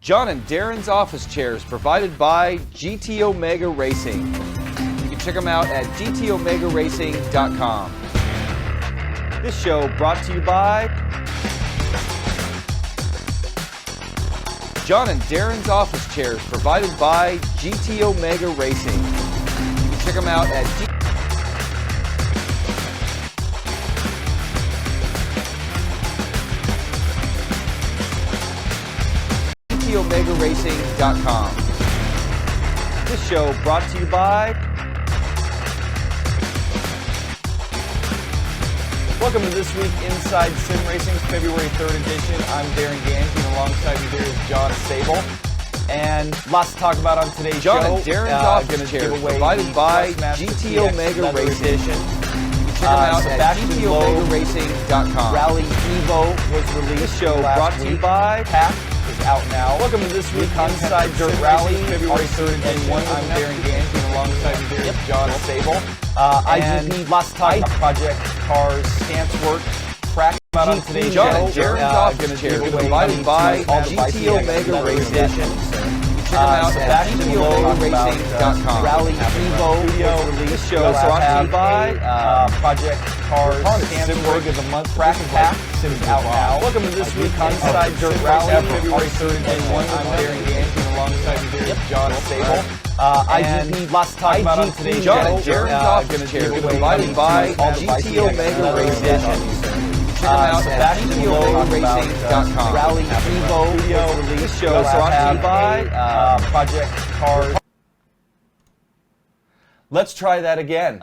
John and Darren's office chairs provided by GT Omega Racing. You can check them out at gtomegaracing.com. This show brought to you by John and Darren's office chairs provided by GT Omega Racing. You can check them out at gtomegaracing.com. This show brought to you by... Welcome to This Week Inside Sim Racing, February 3rd edition. I'm Darren Gange, and alongside me there is John Sable. And lots to talk about on today's John show. and Darren's office chair provided by GT Omega Racing. Check them out at gtomegaracing.com. Rally Evo was released. This show brought to you by... Pack is out now. Welcome to This Week Inside Dirt Sim Rally, Racing, February 3rd edition. I'm Darren Gange, and alongside me there is John Sable. IGP lots to talk about. Project Cars, StanceWorks, track about on today's John show. and Darren's office chair provided by GT Omega Racing. Check them out at gtomegaracing.com. Rally Evo was released. This show is brought to you by Project Cars, StanceWorks of the month. track pack is out now. Welcome to This Week Inside Dirt Rally, February 3rd edition. I'm Darren Gange, and alongside me there is John Sable. IGP, lots to talk about on today's John show. and Darren's office chair provided by GT Omega Racing. Check them out at gtomegaracing.com. Rally Evo was released. This show is brought to you by Project Cars. Let's try that again.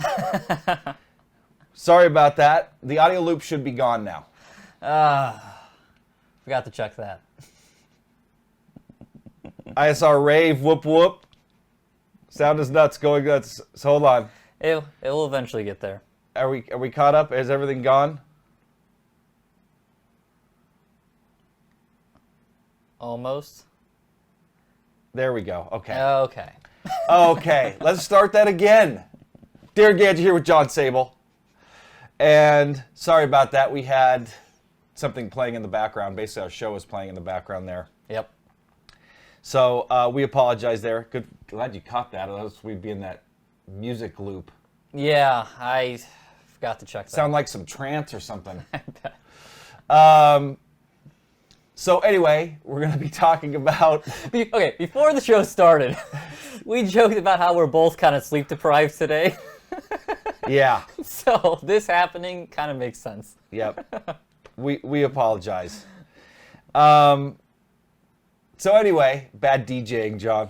Sorry about that. The audio loop should be gone now. Forgot to check that. ISR rave, whoop whoop. Sound is nuts, going nuts. So hold on. It will eventually get there. Are we caught up? Is everything gone? Almost. There we go. Okay. Okay. Okay. Let's start that again. Darren Gange here with John Sable. And sorry about that. We had something playing in the background. Basically, our show was playing in the background there. Yep. So we apologize there. Glad you caught that. Else we'd be in that music loop. Yeah, I forgot to check that. Sound like some trance or something. So anyway, we're going to be talking about... Okay, before the show started, we joked about how we're both kind of sleep deprived today. Yeah. So this happening kind of makes sense. Yep. We apologize. So anyway, bad DJing, John.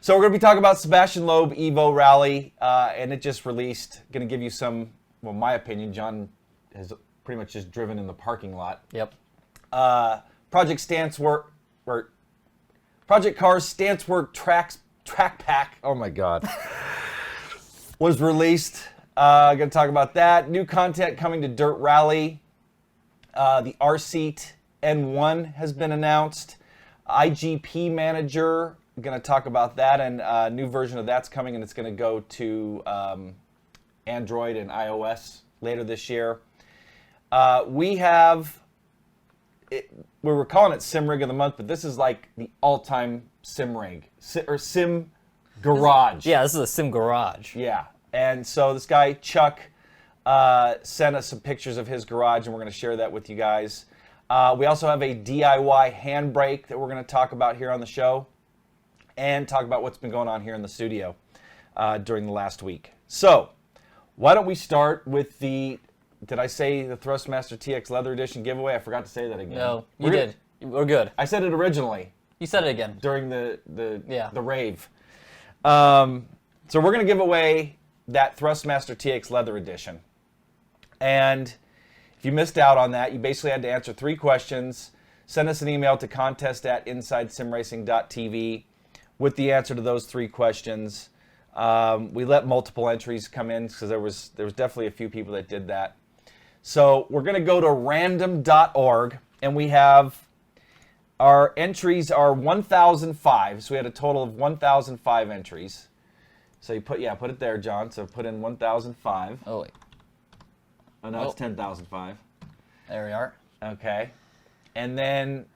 So we're going to be talking about Sebastian Loeb Evo Rally, and it just released. Going to give you some, well, my opinion. John has pretty much just driven in the parking lot. Yep. Project StanceWorks, or Project Cars StanceWorks track pack. Oh my God. Was released. Going to talk about that. New content coming to Dirt Rally. The Rseat N1 has been announced. IGP Manager, going to talk about that, and a new version of that's coming, and it's going to go to Android and iOS later this year. We were calling it Sim Rig of the Month, but this is like the all-time Sim Rig, or Sim Garage. Yeah, this is a sim garage. Yeah, and so this guy, Chuck, sent us some pictures of his garage, and we're going to share that with you guys. We also have a DIY handbrake that we're going to talk about here on the show, and talk about what's been going on here in the studio during the last week. So, why don't we start with the, did I say the Thrustmaster TX Leather Edition giveaway? I forgot to say that again. No, you did. We're good. I said it originally. You said it again. During the rave. So we're going to give away that Thrustmaster TX Leather Edition. And if you missed out on that, you basically had to answer 3 questions. Send us an email to contest@InsideSimRacing.tv with the answer to those 3 questions. We let multiple entries come in because there was definitely a few people that did that. So we're going to go to random.org, and we have our entries are 1,005. So we had a total of 1,005 entries. So you put it there, John. So put in 1,005. Oh, wait. Oh, no, it's 10,005. There we are. Okay. And then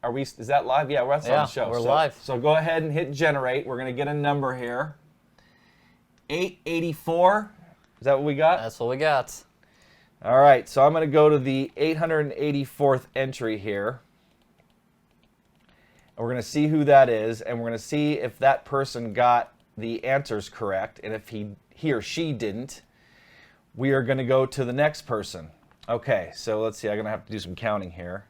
Are we? Is that live? Yeah, we're on the show. We're live. So go ahead and hit generate. We're gonna get a number here. 884. Is that what we got? That's what we got. All right. So I'm gonna go to the 884th entry here. And we're gonna see who that is, and we're gonna see if that person got the answers correct, and if he or she didn't, we are gonna go to the next person. Okay. So let's see. I'm gonna have to do some counting here.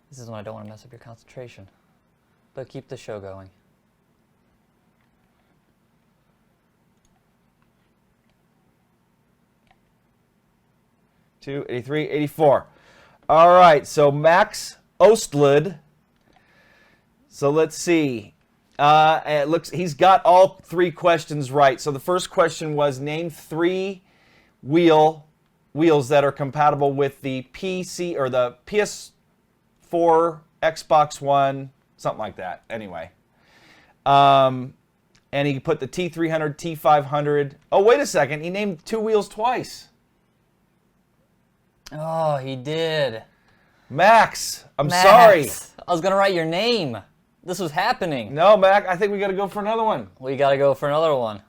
This is when I don't want to mess up your concentration. But keep the show going. Two, 83, 84. All right, so Max Ostlund. So let's see. It looks he's got all 3 questions right. So the first question was name 3 wheels that are compatible with the PC or the PS4, Xbox One, something like that. Anyway, and he put the T300, T500. Oh, wait a second. He named 2 wheels twice. Oh, he did. Max, I'm sorry. I was gonna write your name. This was happening. No, Mac, I think we got to go for another one. We gotta go for another one.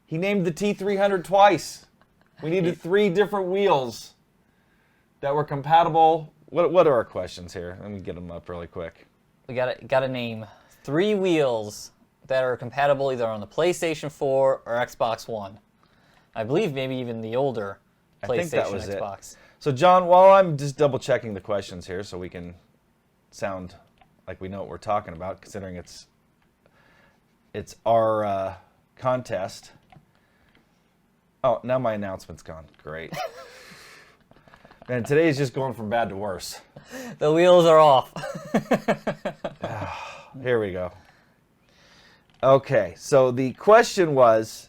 He named the T300 twice. We needed 3 different wheels that were compatible. What are our questions here? Let me get them up really quick. We gotta name 3 wheels that are compatible either on the PlayStation 4 or Xbox One. I believe maybe even the older PlayStation, I think that was Xbox. So, John, while I'm just double checking the questions here so we can sound like we know what we're talking about, considering it's our contest. Oh, now my announcement's gone. Great. Man, today's just going from bad to worse. The wheels are off. Here we go. Okay, so the question was,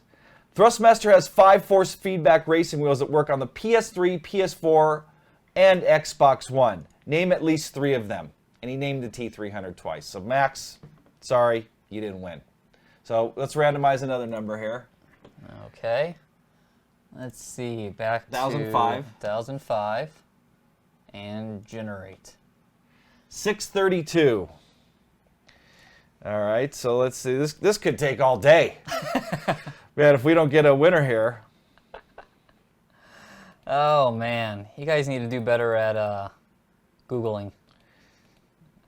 Thrustmaster has 5 force feedback racing wheels that work on the PS3, PS4, and Xbox One. Name at least 3 of them. And he named the T300 twice. So Max, sorry, you didn't win. So let's randomize another number here. Okay. Let's see, back to 1005. 1005. And generate. 632. All right, so let's see. This could take all day. Man, if we don't get a winner here. Oh, man. You guys need to do better at Googling.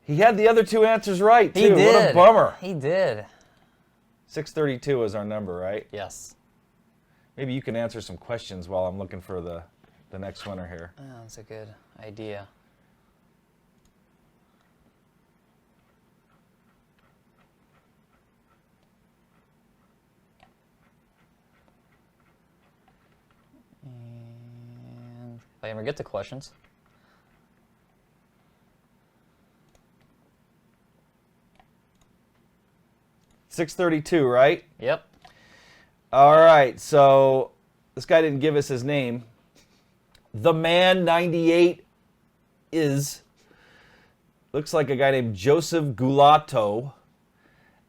He had the other 2 answers right, too. He did. What a bummer. He did. 632 is our number, right? Yes. Maybe you can answer some questions while I'm looking for the next winner here. Oh, that's a good idea. And if I ever get the questions. 632, right? Yep. All right, so this guy didn't give us his name. The man 98 looks like a guy named Joseph Gulato,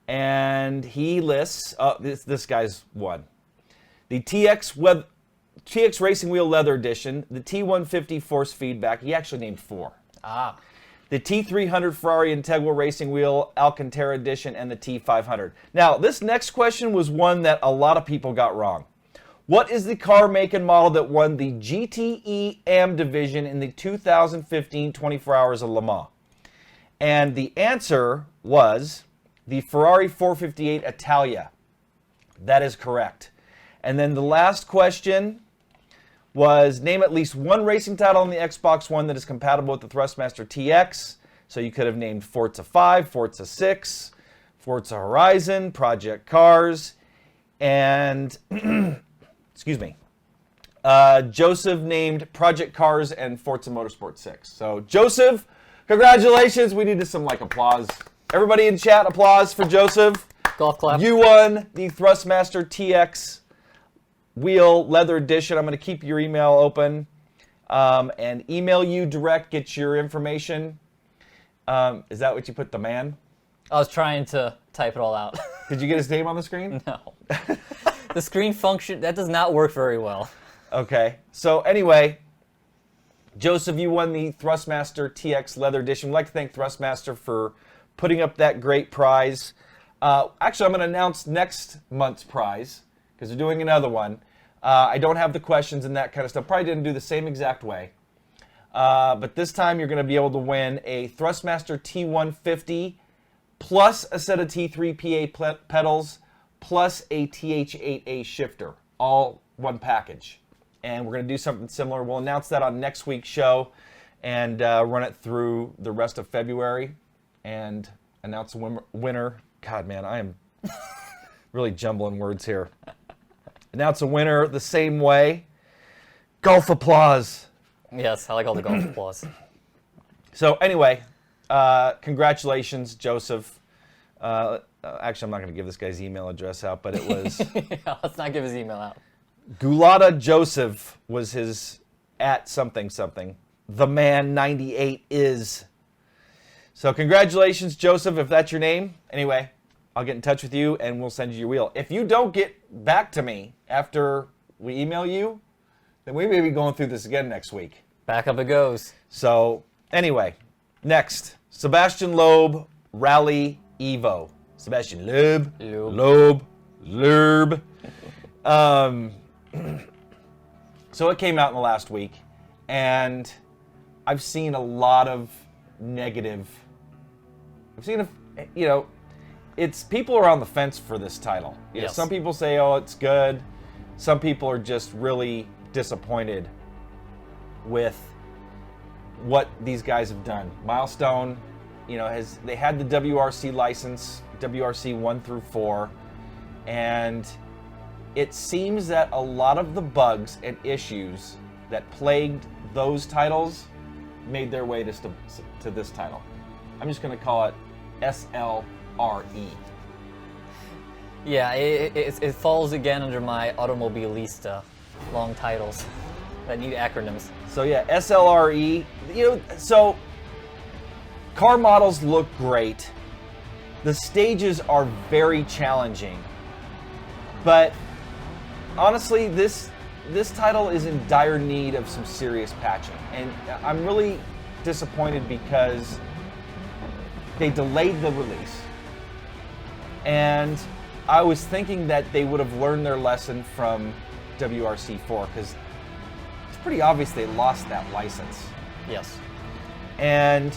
and he lists this guy's won. The TX Racing Wheel Leather Edition, the T150 Force Feedback. He actually named 4. Ah. The T300 Ferrari Integral Racing Wheel Alcantara Edition, and the T500. Now, this next question was one that a lot of people got wrong. What is the car make and model that won the GTE AM division in the 2015 24 Hours of Le Mans? And the answer was the Ferrari 458 Italia. That is correct. And then the last question was name at least 1 racing title on the Xbox One that is compatible with the Thrustmaster TX. So you could have named Forza 5, Forza 6, Forza Horizon, Project Cars, and excuse me, Joseph named Project Cars and Forza Motorsport 6. So Joseph, congratulations. We needed some applause. Everybody in chat, applause for Joseph. Golf clap. You won the Thrustmaster TX Wheel Leather Edition. I'm going to keep your email open and email you direct, get your information. Is that what you put, the man? I was trying to type it all out. Did you get his name on the screen? No. The screen function, that does not work very well. Okay. So anyway, Joseph, you won the Thrustmaster TX Leather Edition. We'd like to thank Thrustmaster for putting up that great prize. Actually, I'm going to announce next month's prize because they're doing another one. I don't have the questions and that kind of stuff. Probably didn't do the same exact way. But this time you're going to be able to win a Thrustmaster T150 plus a set of T3 PA pedals plus a TH8A shifter. All one package. And we're going to do something similar. We'll announce that on next week's show and run it through the rest of February and announce the winner. God, man, I am really jumbling words here. Announce a winner the same way. Golf applause. Yes, I like all the golf applause. So anyway, congratulations, Joseph. Actually, I'm not going to give this guy's email address out, but it was... Yeah, let's not give his email out. Gulata Joseph was his at something something. The man 98 is. So congratulations, Joseph, if that's your name. Anyway, I'll get in touch with you and we'll send you your wheel. If you don't get back to me after we email you, then we may be going through this again next week. Back up it goes. So anyway, next, Sebastian Loeb Rally Evo. Sebastian Loeb. Loeb. So it came out in the last week, and I've seen a lot of negative. I've seen, it's people are on the fence for this title. You know, Yes. some people say, oh, it's good. Some people are just really disappointed with what these guys have done. Milestone, they had the WRC license, WRC 1 through 4, and it seems that a lot of the bugs and issues that plagued those titles made their way to this title. I'm just going to call it SLRE. Yeah, it falls again under my automobilista long titles that need acronyms. So yeah, SLRE. So car models look great. The stages are very challenging, but honestly, this title is in dire need of some serious patching, and I'm really disappointed because they delayed the release, and I was thinking that they would have learned their lesson from WRC 4 because it's pretty obvious they lost that license. Yes. And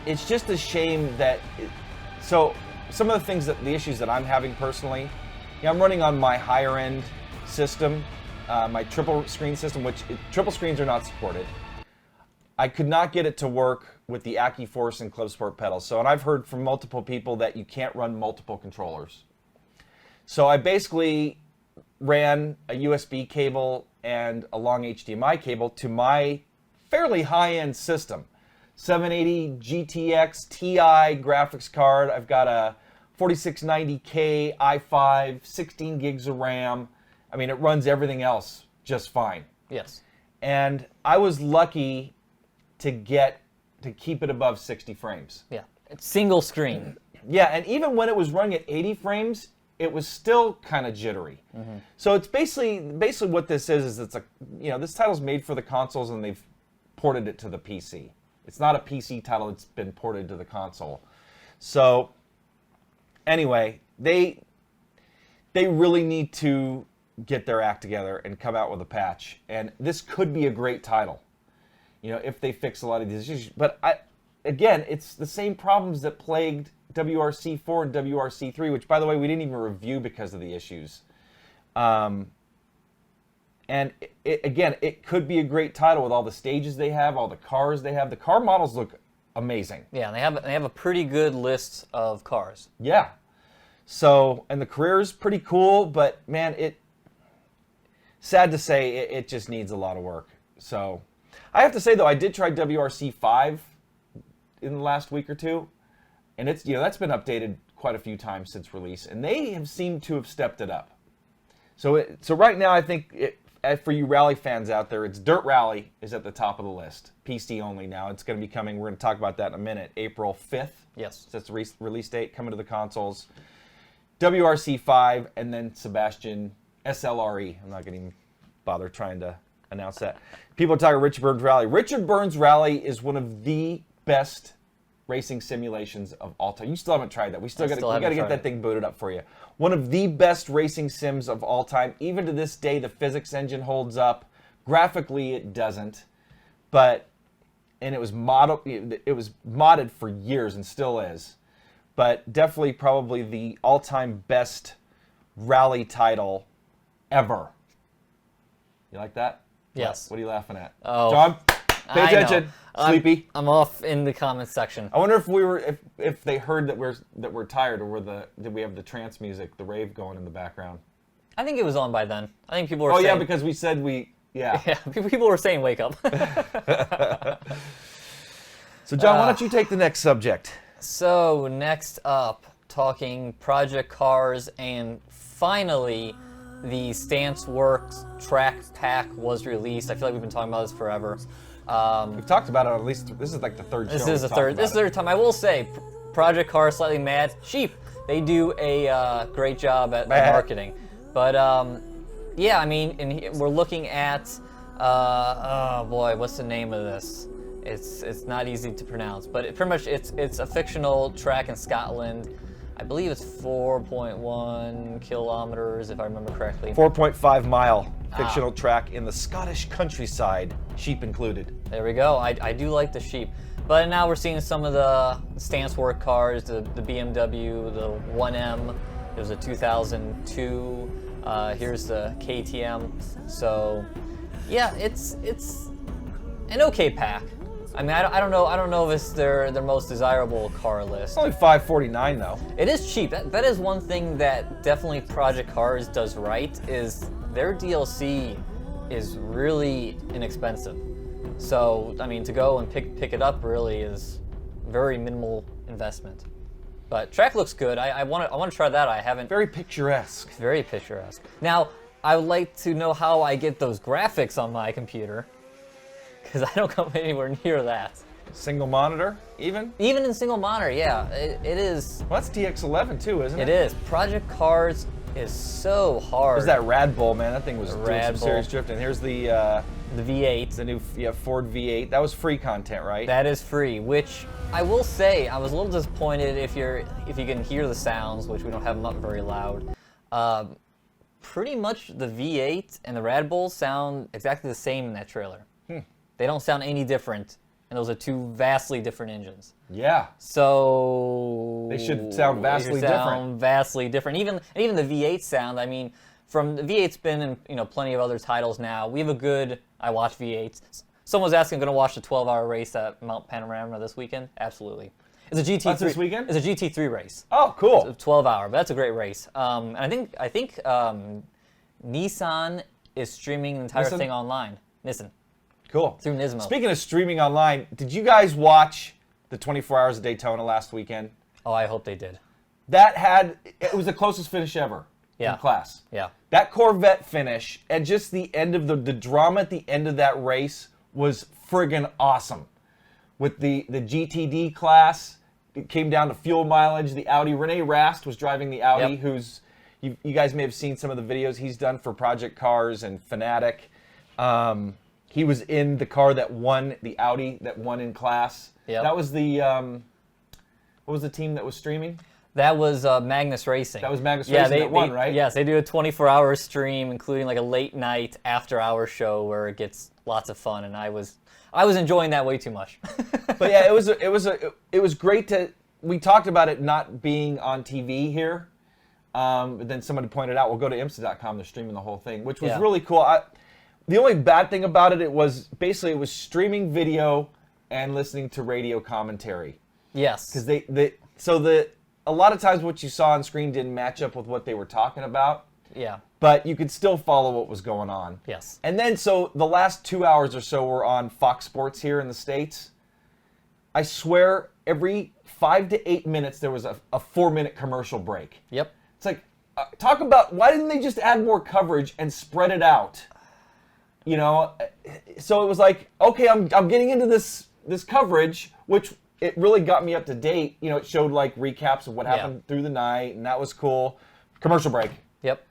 it's just a shame that... So some of the issues that I'm having personally, I'm running on my higher end system, my triple screen system, which triple screens are not supported. I could not get it to work with the Accuforce and Club Sport pedals. And I've heard from multiple people that you can't run multiple controllers. So I basically ran a USB cable and a long HDMI cable to my fairly high-end system. 780 GTX Ti graphics card. I've got a 4690K i5, 16 gigs of RAM. I mean, it runs everything else just fine. Yes. And I was lucky to keep it above 60 frames. Yeah. It's single screen. Yeah, and even when it was running at 80 frames, it was still kind of jittery. Mm-hmm. So it's basically what this is it's this title's made for the consoles and they've ported it to the PC. It's not a PC title, it's been ported to the console. So anyway, they really need to get their act together and come out with a patch. And this could be a great title, if they fix a lot of these issues. But again, it's the same problems that plagued WRC 4 and WRC 3, which, by the way, we didn't even review because of the issues. And it could be a great title with all the stages they have, all the cars they have. The car models look amazing. Yeah, they have a pretty good list of cars. Yeah. So, and the career is pretty cool, but man, sad to say, it just needs a lot of work. So, I have to say though, I did try WRC 5 in the last week or two, and it's that's been updated quite a few times since release, and they have seemed to have stepped it up. So right now, I think for you rally fans out there, it's Dirt Rally is at the top of the list. PC only now. It's going to be coming. We're going to talk about that in a minute. April 5th. Yes. That's the release date coming to the consoles. WRC5, and then Sebastian SLRE. I'm not going to even bother trying to announce that. People are talking Richard Burns Rally. Richard Burns Rally is one of the best racing simulations of all time. You still haven't tried that. We got to get that thing booted up for you. One of the best racing sims of all time. Even to this day, the physics engine holds up. Graphically, it doesn't. And it was modded for years and still is. But definitely probably the all-time best rally title ever. You like that? Yes. What are you laughing at? Oh, John, pay attention. Sleepy. I'm off in the comments section. I wonder if they heard that we're tired, or did we have the trance music, the rave going in the background? I think it was on by then. I think people were. Oh yeah, because we said yeah. Yeah, people were saying wake up. So John, why don't you take the next subject? So next up, talking project cars, and finally, the StanceWorks track pack was released. I feel like we've been talking about this forever. We've talked about it at least. This is like the third show. This is the third time. I will say, Project Cars slightly mad. Sheep. They do a great job at marketing, but yeah, I mean, we're looking at oh boy, what's the name of this? It's not easy to pronounce, but pretty much it's a fictional track in Scotland. I believe it's 4.1 kilometers, if I remember correctly. 4.5 mile fictional track in the Scottish countryside, sheep included. There we go. I do like the sheep. But now we're seeing some of the StanceWorks cars, the BMW, the 1M. There's a 2002. Here's the KTM. So, yeah, it's an okay pack. I mean, I don't know if it's their most desirable car list. It's only $549 though. It is cheap. That is one thing that definitely Project Cars does right, is their DLC is really inexpensive. So, I mean, to go and pick it up really is very minimal investment. But track looks good. I want to try that. I haven't. Very picturesque. Very picturesque. Now, I would like to know how I get those graphics on my computer, because I don't come anywhere near that. Single monitor, even? Even in single monitor, yeah. It is. Well, that's DX11 too, isn't it? It is. Project Cars is so hard. There's that Rad Bull, man. That thing was doing some serious drifting. Here's the V8. The new Ford V8. That was free content, right? That is free, which I will say I was a little disappointed if you can hear the sounds, which we don't have them up very loud. Pretty much the V8 and the Rad Bull sound exactly the same in that trailer. They don't sound any different, and those are two vastly different engines. Yeah. So they should sound vastly different. Vastly different. Even the V8 sound. I mean, from the V8's been in plenty of other titles now. We have a good. I watch V8s. Someone's asking, going to watch the 12-hour race at Mount Panorama this weekend? Absolutely. It's a GT3. That's this weekend? It's a GT3 race. Oh, cool. It's a 12-hour, but that's a great race. And I think Nissan is streaming the entire thing online. Nissan. Cool. Through Nismo. Speaking of streaming online, did you guys watch the 24 Hours of Daytona last weekend? Oh, I hope they did. It was the closest finish ever in class. Yeah. That Corvette finish and just the end of the drama at the end of that race was friggin' awesome. With the GTD class, it came down to fuel mileage. The Audi, Rene Rast was driving the Audi, who's, you guys may have seen some of the videos he's done for Project Cars and Fanatic. He was in the car that won, the Audi that won in class. Yep. That was the, what was the team that was streaming? That was Magnus Racing. That was Magnus Racing that won, right? Yes, they do a 24-hour stream, including like a late night after-hour show where it gets lots of fun, and I was enjoying that way too much. But yeah, it was great to. We talked about it not being on TV here, but then somebody pointed out, well, go to IMSA.com. They're streaming the whole thing, which was really cool. The only bad thing about it was basically it was streaming video and listening to radio commentary. Yes. Because a lot of times what you saw on screen didn't match up with what they were talking about. Yeah. But you could still follow what was going on. Yes. And then so the last 2 hours or so were on Fox Sports here in the States. I swear every 5 to 8 minutes there was a 4-minute commercial break. Yep. It's like, talk about, why didn't they just add more coverage and spread it out? You know, so it was like, okay, I'm getting into this coverage, which it really got me up to date. You know, it showed like recaps of what happened through the night, and that was cool. Commercial break. Yep.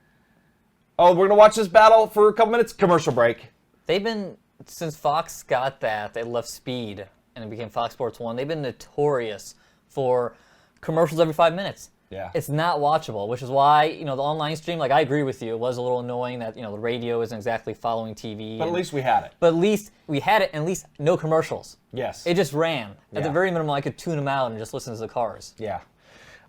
Oh, we're going to watch this battle for a couple minutes. Commercial break. They've been, since Fox got that, they left Speed and it became Fox Sports 1, they've been notorious for commercials every 5 minutes. Yeah. It's not watchable, which is why, the online stream, like I agree with you, it was a little annoying that, the radio isn't exactly following TV. But at least we had it. But at least we had it, and at least no commercials. Yes. It just ran. At the Yeah. very minimum, I could tune them out and just listen to the cars. Yeah.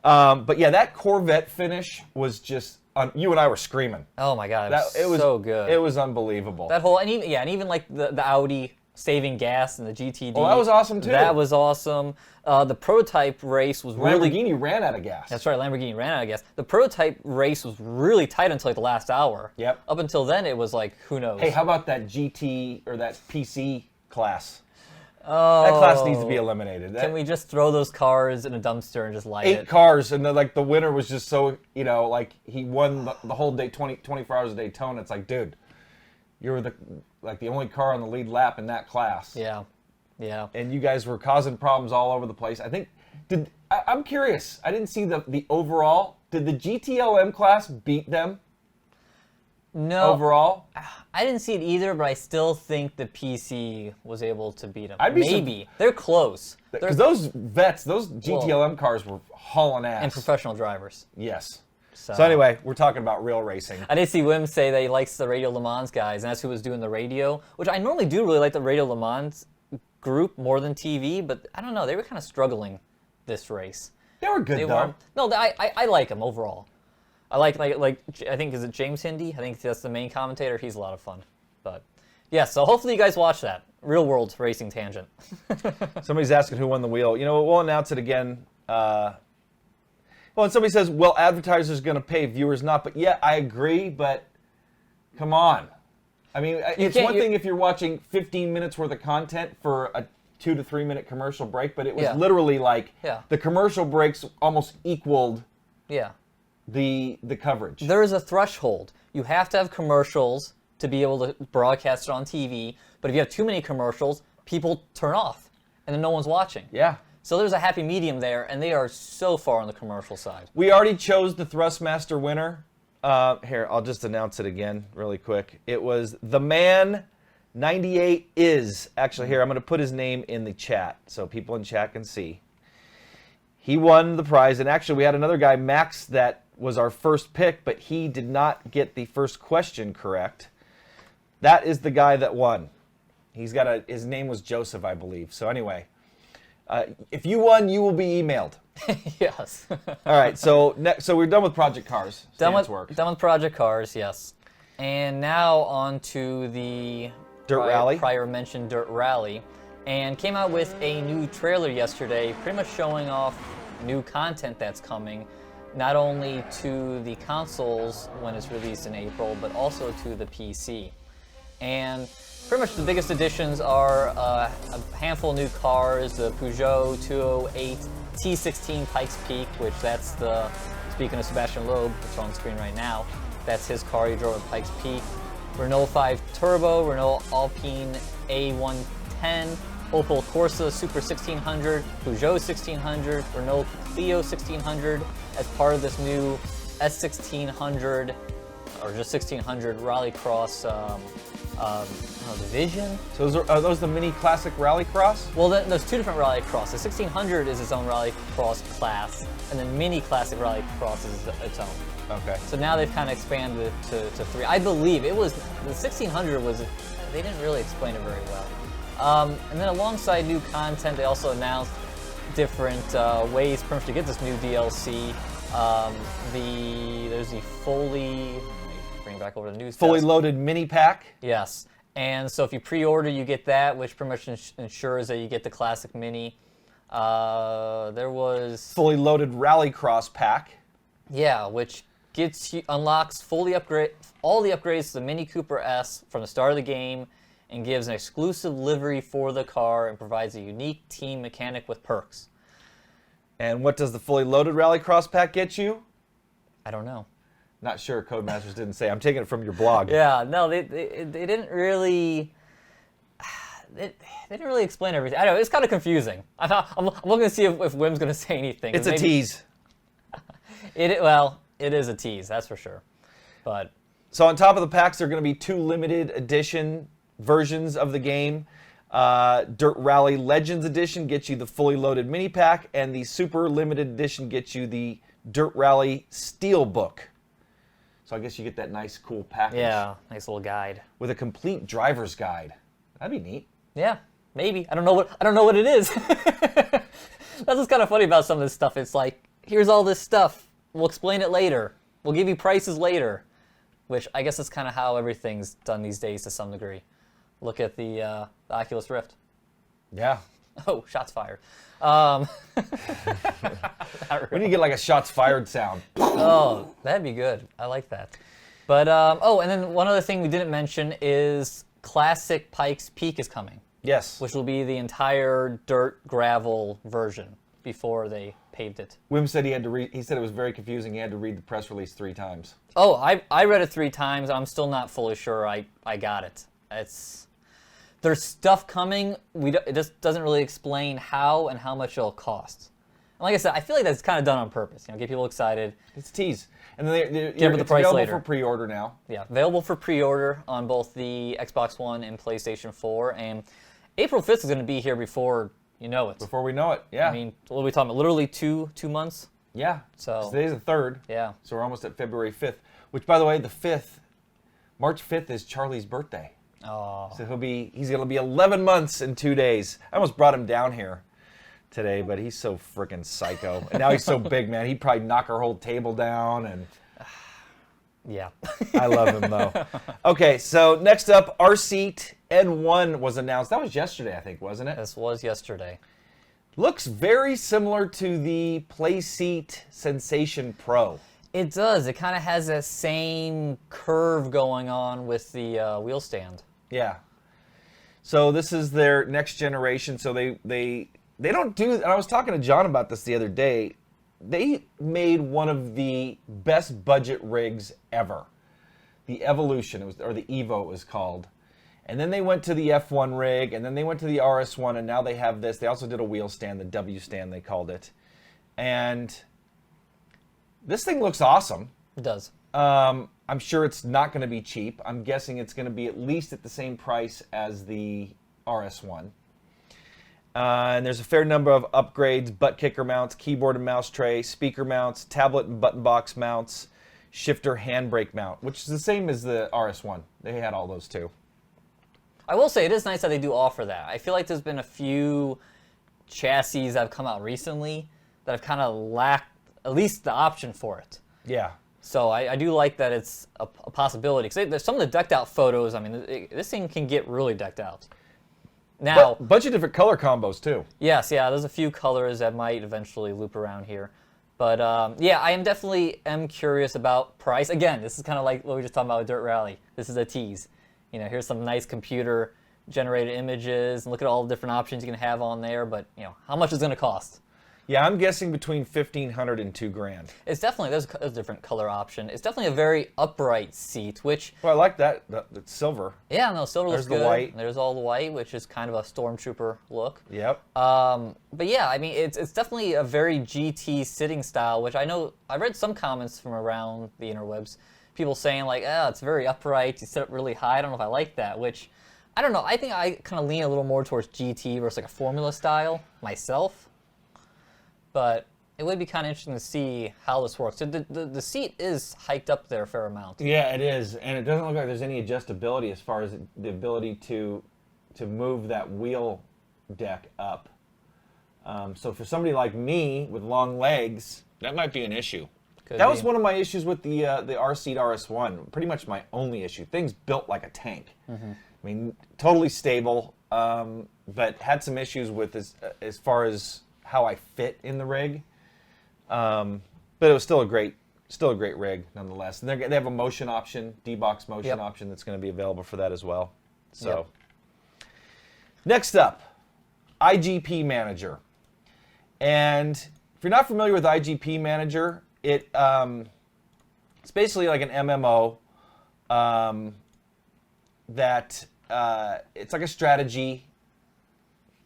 But yeah, that Corvette finish was just, you and I were screaming. Oh my God, it was so good. It was unbelievable. That whole, and even like the Audi saving gas and the GTD. Oh, that was awesome too. That was awesome. The prototype race was really... Lamborghini ran out of gas. That's right, Lamborghini ran out of gas. The prototype race was really tight until like the last hour. Yep. Up until then, it was like, who knows? Hey, how about that GT or that PC class? Oh, That class needs to be eliminated. Can we just throw those cars in a dumpster and just light it? 8 cars, and the winner was just so, like he won the whole day, 24 hours of Daytona. It's like, dude, you were the only car on the lead lap in that class. Yeah. Yeah. And you guys were causing problems all over the place. I think, I'm curious. I didn't see the overall. Did the GTLM class beat them? No. Overall? I didn't see it either, but I still think the PC was able to beat them. I'd be Maybe. They're close. Because those vets, those GTLM cars were hauling ass. And professional drivers. Yes. So anyway, we're talking about real racing. I did see Wim say that he likes the Radio Le Mans guys, and that's who was doing the radio, which I normally do really like the Radio Le Mans group more than TV, but I don't know, they were kind of struggling this race. They were good, though. No, I like them overall. I like I think, is it James Hindy? I think that's the main commentator. He's a lot of fun. But yeah, so hopefully you guys watch that. Real world racing tangent. Somebody's asking who won the wheel. We'll announce it again. Well, and somebody says, well, advertisers going to pay, viewers not. But yeah, I agree, but come on. I mean, it's one thing if you're watching 15 minutes worth of content for a 2 to 3 minute commercial break, but it was literally like the commercial breaks almost equaled the coverage. There is a threshold. You have to have commercials to be able to broadcast it on TV, but if you have too many commercials, people turn off, and then no one's watching. Yeah. So there's a happy medium there, and they are so far on the commercial side. We already chose the Thrustmaster winner. Here, I'll just announce it again really quick. It was the man 98 is. Actually, here, I'm going to put his name in the chat so people in chat can see. He won the prize, and actually we had another guy, Max, that was our first pick, but he did not get the first question correct. That is the guy that won. His name was Joseph, I believe. So anyway, if you won, you will be emailed. Yes. All right, so we're done with Project Cars. Done with Project Cars, yes. And now on to the prior mentioned Dirt Rally, and came out with a new trailer yesterday, pretty much showing off new content that's coming, not only to the consoles when it's released in April, but also to the PC. And pretty much the biggest additions are a handful of new cars, the Peugeot 208 T16 Pikes Peak, which that's the, speaking of Sebastian Loeb, which is on screen right now, that's his car he drove at Pikes Peak. Renault 5 Turbo, Renault Alpine A110, Opel Corsa Super 1600, Peugeot 1600, Renault Clio 1600 as part of this new S1600, or just 1600 Rallycross division. So are those the mini classic Rallycross? Well, there's two different Rallycross. The 1600 is its own Rallycross class, and then mini classic Rallycross is its own. Okay. So now they've kind of expanded it to 3. I believe it was, the 1600 was, they didn't really explain it very well. And then alongside new content, they also announced different ways pretty much to get this new DLC. There's the fully, let me bring back over the news. Fully loaded mini pack? Yes. And so if you pre-order, you get that, which pretty much ensures that you get the classic mini. There was... Fully loaded Rallycross pack. Yeah, which unlocks all the upgrades to the Mini Cooper S from the start of the game, and gives an exclusive livery for the car and provides a unique team mechanic with perks. And what does the fully loaded Rallycross pack get you? I don't know. Not sure. Codemasters didn't say. I'm taking it from your blog. Yeah, no, they didn't really. They didn't really explain everything. I know it's kind of confusing. I'm looking to see if Wim's going to say anything. It's a tease. Well, it is a tease, that's for sure. But so on top of the packs, there are going to be 2 limited edition versions of the game. Dirt Rally Legends Edition gets you the fully loaded mini pack, and the Super Limited Edition gets you the Dirt Rally Steelbook. So I guess you get that nice, cool package. yeah, nice little guide. With a complete driver's guide. That'd be neat. Yeah, maybe. I don't know what it is. That's what's kind of funny about some of this stuff. It's like, here's all this stuff. We'll explain it later. We'll give you prices later. Which I guess is kind of how everything's done these days to some degree. Look at the Oculus Rift. Yeah. Oh, shots fired. When you get like a shots fired sound. Oh, that'd be good. I like that. But, oh, and then one other thing we didn't mention is Classic Pikes Peak is coming. Yes. Which will be the entire dirt gravel version before they paved it. Wim said he said it was very confusing. He had to read the press release 3 times. Oh, I read it 3 times. I'm still not fully sure I got it. There's stuff coming. It just doesn't really explain how and how much it'll cost. And like I said, I feel like that's kind of done on purpose. You know, get people excited. It's a tease. And then Give it the it's price available later. for pre-order now. Yeah, available for pre-order on both the Xbox One and PlayStation 4. And April 5th is going to be here before you know it. Before we know it, yeah. I mean, what are we talking about? Literally two months? Yeah. So Today's the 3rd. Yeah. So we're almost at February 5th. Which, by the way, the 5th, March 5th is Charlie's birthday. Oh. So he's going to be 11 months in 2 days. I almost brought him down here today, but he's so freaking psycho. And now he's so big, man. He'd probably knock our whole table down. And Yeah. I love him, though. Okay, so next up, Rseat N1 was announced. That was yesterday, I think, wasn't it? This was yesterday. Looks very similar to the Playseat Sensation Pro. It does. It kind of has that same curve going on with the wheel stand. Yeah. So this is their next generation. So they don't do. And I was talking to John about this the other day. They made one of the best budget rigs ever, the Evolution, or the Evo it was called. And then they went to the F1 rig, and then they went to the RS1, and now they have this. They also did a wheel stand, the W stand they called it. And this thing looks awesome. It does. I'm sure it's not going to be cheap. I'm guessing it's going to be at least at the same price as the RS1. And there's a fair number of upgrades: butt kicker mounts, keyboard and mouse tray, speaker mounts, tablet and button box mounts, shifter handbrake mount, which is the same as the RS1. They had all those too. I will say it is nice that they do offer that. I feel like there's been a few chassis that have come out recently that have kind of lacked at least the option for it. Yeah. So I do like that it's a possibility. Because there's some of the decked out photos, I mean, this thing can get really decked out. Now, a bunch of different color combos too. yes, yeah, there's a few colors that might eventually loop around here. But yeah, I am definitely curious about price. Again, this is kind of like what we were just talking about with Dirt Rally. This is a tease. You know, here's some nice computer generated images, and look at all the different options you can have on there. But you know, how much is it going to cost? Yeah, I'm guessing between $1,500 and $2,000. It's definitely there's a different color option. It's definitely a very upright seat, which Well, I like that. That's silver. yeah, no, silver looks There's the good. white. There's all the white, which is kind of a stormtrooper look. Yep. But yeah, I mean, it's definitely a very GT sitting style, which I know I read some comments from around the interwebs, people saying like, it's very upright, you sit up really high. I don't know if I like that, which I don't know. I think I kind of lean a little more towards GT versus like a Formula style myself. But it would be kind of interesting to see how this works. The seat is hiked up there a fair amount. Yeah, it is, and it doesn't look like there's any adjustability as far as the ability to move that wheel deck up. So for somebody like me with long legs, that might be an issue. That was one of my issues with the Rseat RS1. Pretty much my only issue. Things built like a tank. Mm-hmm. I mean, totally stable, but had some issues with as far as how I fit in the rig. But it was still a great rig nonetheless. And they have a motion option, D-Box motion option that's going to be available for that as well. So next up, IGP Manager. And if you're not familiar with IGP Manager, it's basically like an MMO that it's like a strategy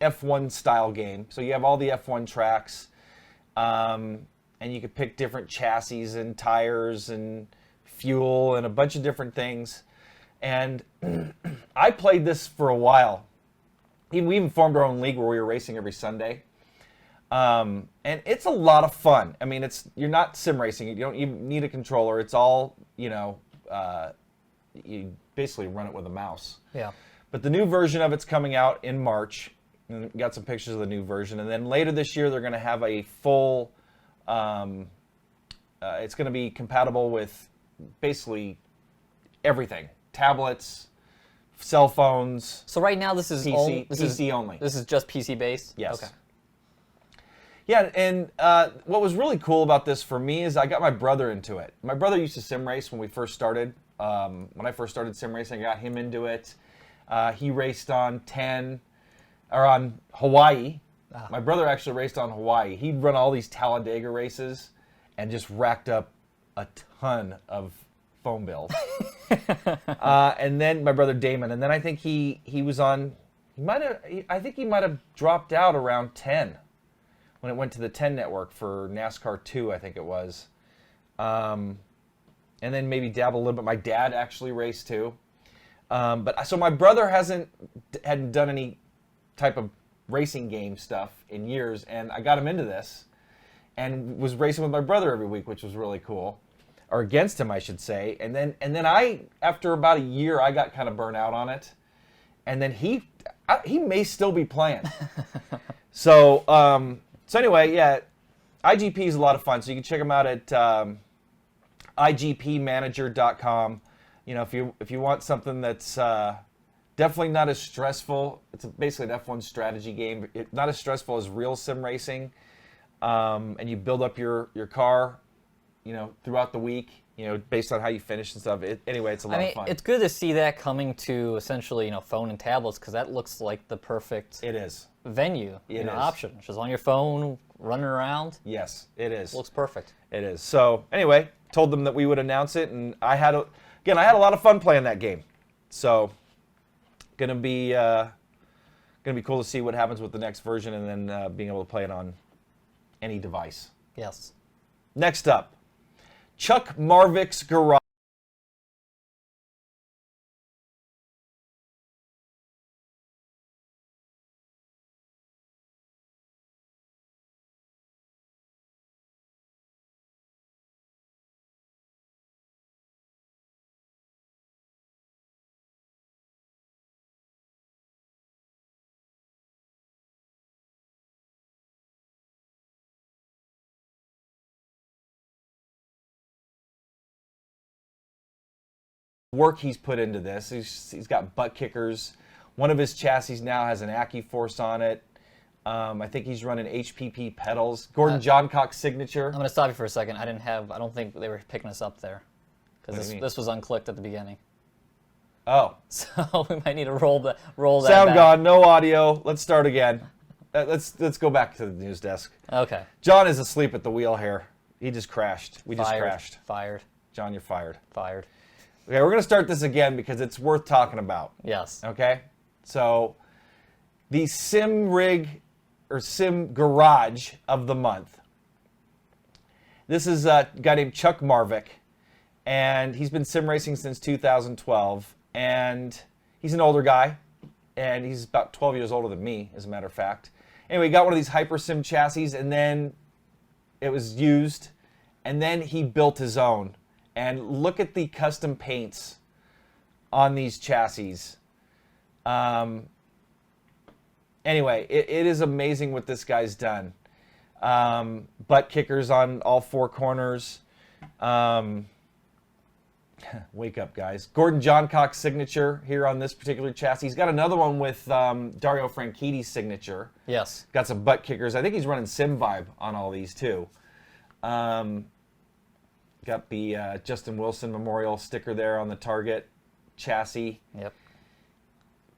F1 style game. So you have all the F1 tracks, and and you could pick different chassis and tires and fuel and a bunch of different things. And I played this for a while. We even formed our own league where we were racing every Sunday. And it's a lot of fun. I mean, you're not sim racing. You don't even need a controller. It's all, you basically run it with a mouse. Yeah. But the new version of it's coming out in March. And we got some pictures of the new version. And then later this year, they're going to have a full, it's going to be compatible with basically everything. Tablets, cell phones. So right now this is PC only. This is just PC based? Yes. Okay. Yeah, and what was really cool about this for me is I got my brother into it. My brother used to sim race when we first started. When I first started sim racing, I got him into it. He raced on Hawaii. My brother actually raced on Hawaii. He'd run all these Talladega races and just racked up a ton of phone bills. And then my brother Damon, and then I think he was on. I think he might have dropped out around 10 when it went to the 10 network for NASCAR 2. I think it was, and then maybe dabble a little bit. My dad actually raced too, but so my brother hadn't done any type of racing game stuff in years, and I got him into this, and was racing with my brother every week, which was really cool. Or against him, I should say. And then I, after about a year, I got kind of burnt out on it. And then he may still be playing. So anyway, yeah, IGP is a lot of fun. So you can check them out at IGPmanager.com. You know, if you want something that's definitely not as stressful, it's basically an F1 strategy game. Not as stressful as real sim racing. And you build up your car, throughout the week, based on how you finish and stuff. Anyway, it's a lot of fun. It's good to see that coming to essentially, phone and tablets, because that looks like the perfect venue, option. Just on your phone, running around. Yes, it is. Looks perfect. It is. So anyway, told them that we would announce it, and I had a lot of fun playing that game. So gonna be cool to see what happens with the next version, and then being able to play it on any device. Yes. Next up, Chuck Marvik's Garage. Work he's put into this. He's got butt kickers. One of his chassis now has an Accuforce on it. I think he's running HPP pedals. Gordon Johncock's signature. I'm going to stop you for a second. I don't think they were picking us up there, because this was unclicked at the beginning. Oh. So we might need to roll that Sound back. gone, no audio. Let's start again. Let's go back to the news desk. Okay. John is asleep at the wheel here. He just crashed. We just crashed. Fired. John, you're fired. Fired. Okay, we're going to start this again because it's worth talking about. Yes. Okay? So, the Sim Rig or Sim Garage of the month. This is a guy named Chuck Marvik, and he's been sim racing since 2012, and he's an older guy, and he's about 12 years older than me, as a matter of fact. Anyway, he got one of these Hyper Sim chassis, and then it was used, and then he built his own. And look at the custom paints on these chassis. Anyway, it is amazing what this guy's done. Butt kickers on all four corners. Wake up, guys. Gordon Johncock's signature here on this particular chassis. He's got another one with Dario Franchitti's signature. Yes. Got some butt kickers. I think he's running Sim Vibe on all these, too. Got the Justin Wilson Memorial sticker there on the Target chassis. Yep.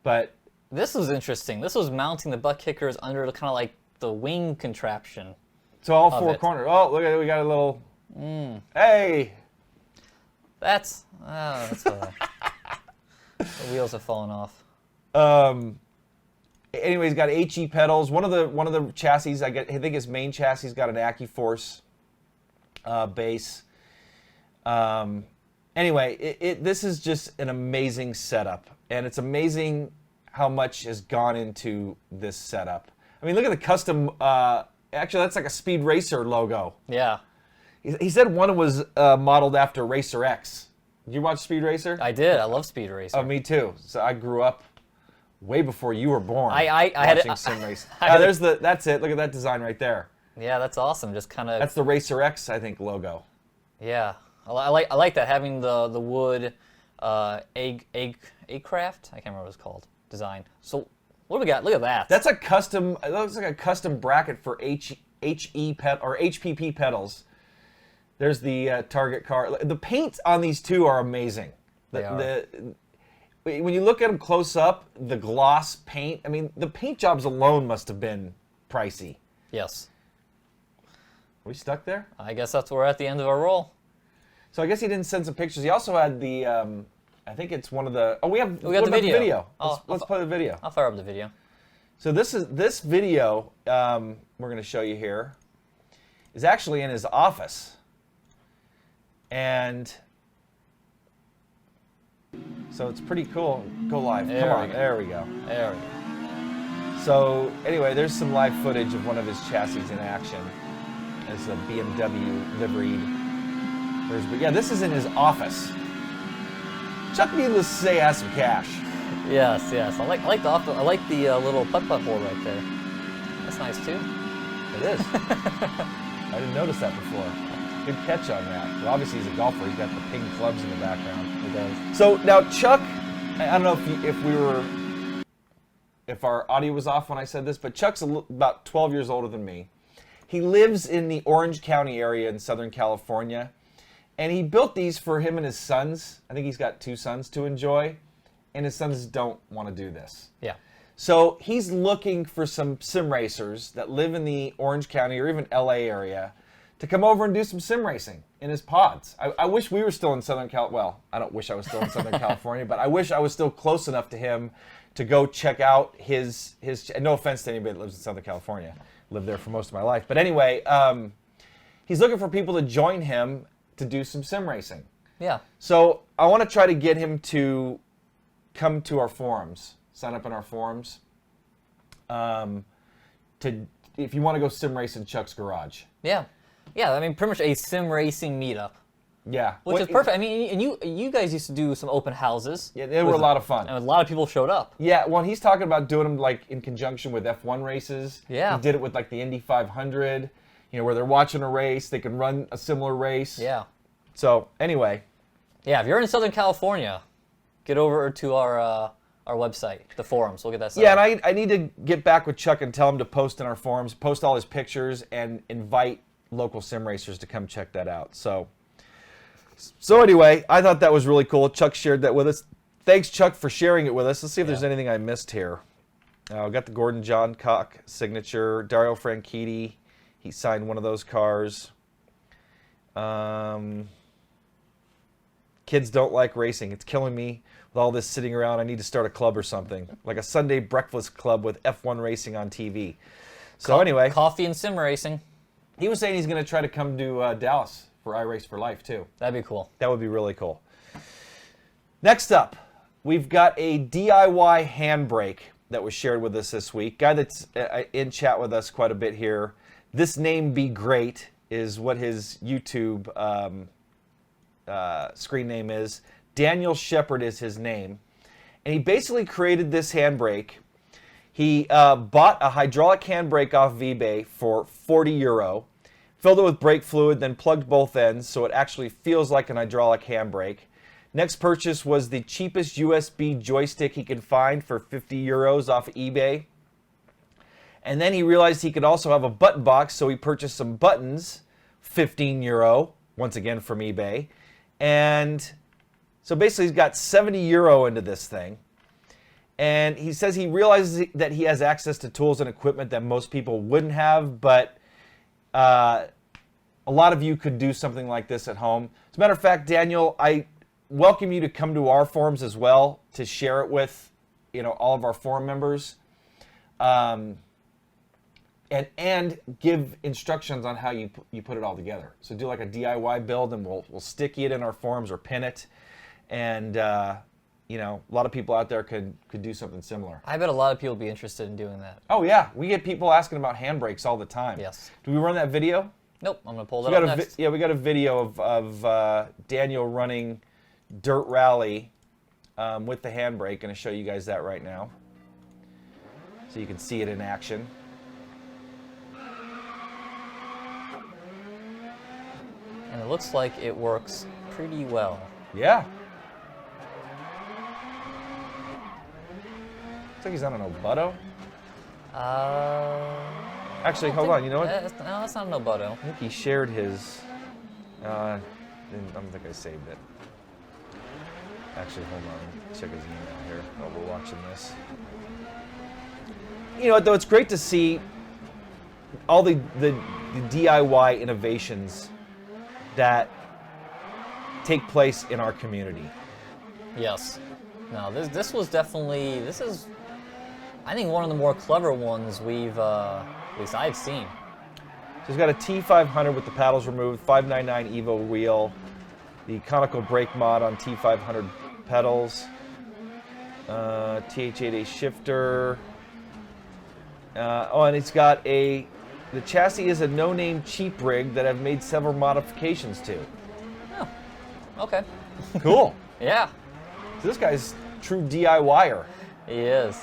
But this was interesting. This was mounting the butt kickers under kind of like the wing contraption. So all four corners. Oh, look at it. We got a little. Hey. The wheels have fallen off. Anyway, he's got HE pedals. One of the chassis, I think his main chassis got an Accuforce base. Anyway, this is just an amazing setup, and it's amazing how much has gone into this setup. I mean, look at the custom. Actually, that's like a Speed Racer logo. Yeah. He said one was modeled after Racer X. Did you watch Speed Racer? I did. I love Speed Racer. Oh, me too. So I grew up way before you were born. I watching sim race. That's it. Look at that design right there. Yeah, that's awesome. Just kind of. That's the Racer X, I think, logo. Yeah, I like that, having the wood egg craft. I can't remember what it's called. Design. So what do we got? Look at that. That's a custom. It looks like a custom bracket for HPP pedals. There's the Target car. The paint on these two are amazing. When you look at them close up, the gloss paint. I mean, the paint jobs alone must have been pricey. Yes. Are we stuck there? I guess that's we're at the end of our roll. So I guess he didn't send some pictures. He also had the. I think it's one of the. Oh, we got the video. Let's play the video. I'll fire up the video. So this video we're going to show you here is actually in his office. And so it's pretty cool. Go live. Come on. There we go. There we go. So anyway, there's some live footage of one of his chassis in action as a BMW liveried. Yeah, this is in his office. Chuck, needless to say, has some cash. Yes. I like the little putt-putt hole right there. That's nice too. It is. I didn't notice that before. Good catch on that. Well, obviously he's a golfer. He's got the pink clubs in the background. He does. So now Chuck, I don't know if our audio was off when I said this, but Chuck's about 12 years older than me. He lives in the Orange County area in Southern California, and he built these for him and his sons. I think he's got 2 sons to enjoy, and his sons don't want to do this. Yeah. So he's looking for some sim racers that live in the Orange County or even LA area to come over and do some sim racing in his pods. I wish we were still in Southern California. Well, I don't wish I was still in Southern California, but I wish I was still close enough to him to go check out his. No offense to anybody that lives in Southern California. Lived there for most of my life. But anyway, he's looking for people to join him to do some sim racing. Yeah. So I want to try to get him to come to our forums, sign up in our forums. If you want to go sim race in Chuck's garage. Yeah. Yeah, I mean, pretty much a sim racing meetup. Yeah. Which is perfect. I mean, and you guys used to do some open houses. Yeah, they were a lot of fun. And a lot of people showed up. Yeah, well, he's talking about doing them like in conjunction with F1 races. Yeah. He did it with like the Indy 500, where they're watching a race, they can run a similar race. Yeah. So, anyway. Yeah, if you're in Southern California, get over to our website, the forums. We'll get that set up. Yeah, and I need to get back with Chuck and tell him to post in our forums, post all his pictures, and invite local sim racers to come check that out. So anyway, I thought that was really cool. Chuck shared that with us. Thanks, Chuck, for sharing it with us. Let's see if there's anything I missed here. We got the Gordon Johncock signature. Dario Franchitti, he signed one of those cars. Kids don't like racing. It's killing me with all this sitting around. I need to start a club or something, like a Sunday breakfast club with F1 racing on TV. So anyway. Coffee and sim racing. He was saying he's going to try to come to Dallas for iRace for Life, too. That'd be cool. That would be really cool. Next up, we've got a DIY handbrake that was shared with us this week. Guy that's in chat with us quite a bit here. This Name Be Great is what his YouTube screen name is. Daniel Sheppard is his name. And he basically created this handbrake. He bought a hydraulic handbrake off eBay for €40, filled it with brake fluid, then plugged both ends so it actually feels like an hydraulic handbrake. Next purchase was the cheapest USB joystick he could find for €50 off eBay. And then he realized he could also have a button box, so he purchased some buttons, €15, once again from eBay. And so basically he's got €70 into this thing. And he says he realizes that he has access to tools and equipment that most people wouldn't have, but a lot of you could do something like this at home. As a matter of fact, Daniel, I welcome you to come to our forums as well to share it with all of our forum members. and give instructions on how you put it all together. So do like a DIY build, and we'll stick it in our forums or pin it, and you know, a lot of people out there could do something similar. I bet a lot of people would be interested in doing that. Oh yeah, we get people asking about handbrakes all the time. Yes. Do we run that video? Nope, I'm gonna pull that up next. Yeah, we got a video of Daniel running dirt rally with the handbrake. Going to show you guys that right now, so you can see it in action. And it looks like it works pretty well. Yeah. Looks like he's on an Obuto. Actually, hold on. You know what? No, that's not an Obuto. I think he shared his. I don't think I saved it. Actually, hold on. Check his email here while we're watching this. You know what, though? It's great to see all the DIY innovations that take place in our community. Yes. No, this was definitely, this is, I think, one of the more clever ones we've, at least I've seen. So he's got a T500 with the paddles removed, 599 Evo wheel, the conical brake mod on T500 pedals, TH8A shifter. And it's got the chassis is a no-name cheap rig that I've made several modifications to. Oh, okay. Cool. Yeah. So this guy's true DIYer. He is.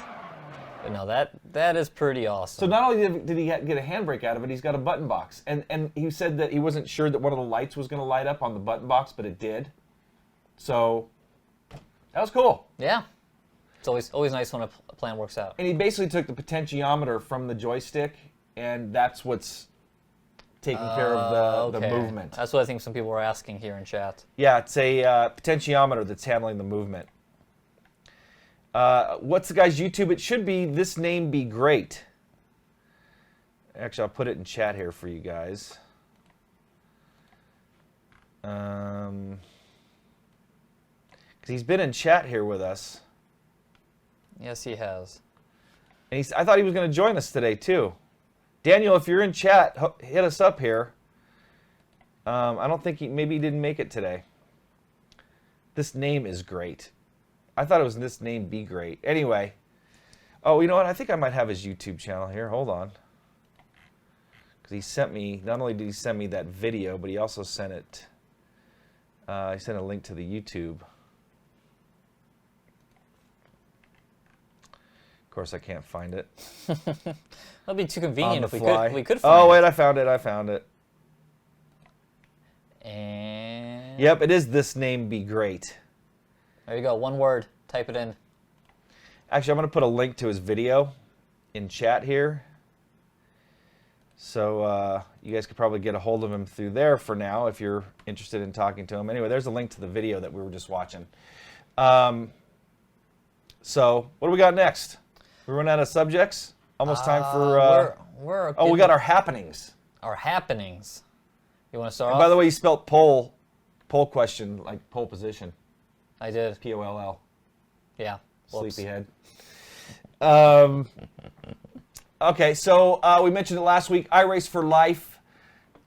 But no, that is pretty awesome. So not only did he get a handbrake out of it, he's got a button box. And he said that he wasn't sure that one of the lights was going to light up on the button box, but it did. So that was cool. Yeah. It's always nice when a plan works out. And he basically took the potentiometer from the joystick, and that's what's taking care of the movement. That's what I think some people were asking here in chat. Yeah, it's a potentiometer that's handling the movement. What's the guy's YouTube? It should be This Name Be Great. Actually, I'll put it in chat here for you guys. Because he's been in chat here with us. Yes, he has. And I thought he was going to join us today, too. Daniel, if you're in chat, hit us up here. I don't think maybe he didn't make it today. This name is great. I thought it was This Name Be Great. Anyway. Oh, you know what? I think I might have his YouTube channel here. Hold on. Because he sent me, not only did he send me that video, but he also sent it, he sent a link to the YouTube. Of course, I can't find it. That'd be too convenient if we could find it. Oh, wait, I found it. And yep, it is This Name Be Great. There you go. One word. Type it in. Actually, I'm going to put a link to his video in chat here. So you guys could probably get a hold of him through there for now if you're interested in talking to him. Anyway, there's a link to the video that we were just watching. So what do we got next? We run out of subjects. Almost time for. We got our happenings. Our happenings. You want to start off? By the way, you spelled poll question like pole position. I did. P-O-L-L. Yeah. Whoops. Sleepyhead. Okay, so we mentioned it last week. iRace for Life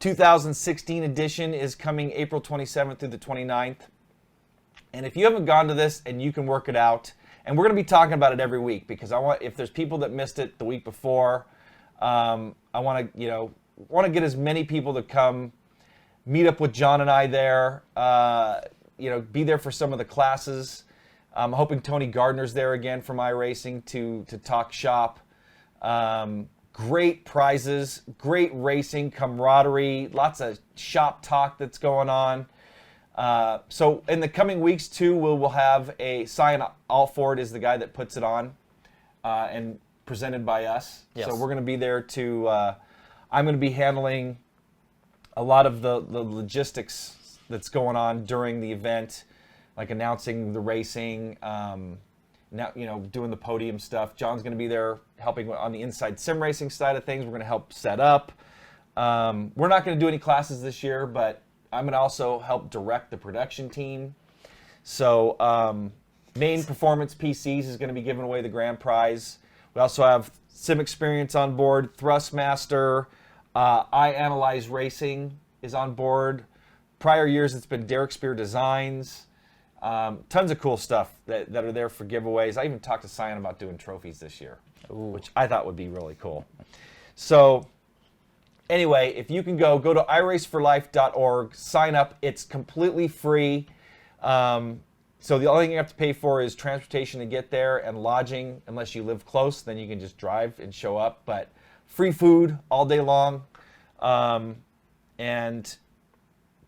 2016 edition is coming April 27th through the 29th. And if you haven't gone to this and you can work it out, and we're going to be talking about it every week because I want, if there's people that missed it the week before, I want to get as many people to come meet up with John and I there. Be there for some of the classes. I'm hoping Tony Gardner's there again from iRacing to talk shop. Great prizes, great racing, camaraderie, lots of shop talk that's going on. So in the coming weeks too, we'll have Cyan Alford is the guy that puts it on and presented by us. Yes. So we're going to be there to, I'm going to be handling a lot of the logistics that's going on during the event, like announcing the racing, doing the podium stuff. John's going to be there helping on the inside sim racing side of things. We're going to help set up. We're not going to do any classes this year, but I'm going to also help direct the production team. So Main Performance PCs is going to be giving away the grand prize. We also have SimXperience on board, Thrustmaster, iAnalyze Racing is on board. Prior years, it's been Derek Spear Designs. Tons of cool stuff that are there for giveaways. I even talked to Cyan about doing trophies this year, which I thought would be really cool. So anyway, if you can go to iRaceForLife.org, sign up. It's completely free. So the only thing you have to pay for is transportation to get there and lodging. Unless you live close, then you can just drive and show up. But free food all day long. And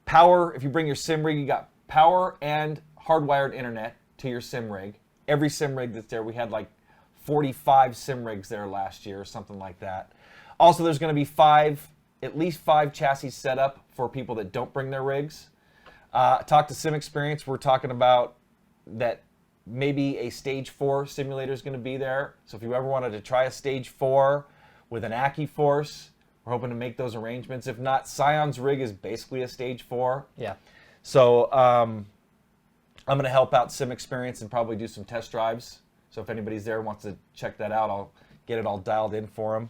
power, if you bring your sim rig, you got power and hardwired internet to your sim rig. Every sim rig that's there, we had like 45 sim rigs there last year or something like that. Also, there's going to be at least five chassis set up for people that don't bring their rigs. Talk to SimXperience. We're talking about that maybe a Stage 4 simulator is going to be there. So if you ever wanted to try a Stage 4 with an Accuforce, we're hoping to make those arrangements. If not, Scion's rig is basically a Stage 4. Yeah. So I'm going to help out SimXperience and probably do some test drives. So if anybody's there and wants to check that out, I'll get it all dialed in for them.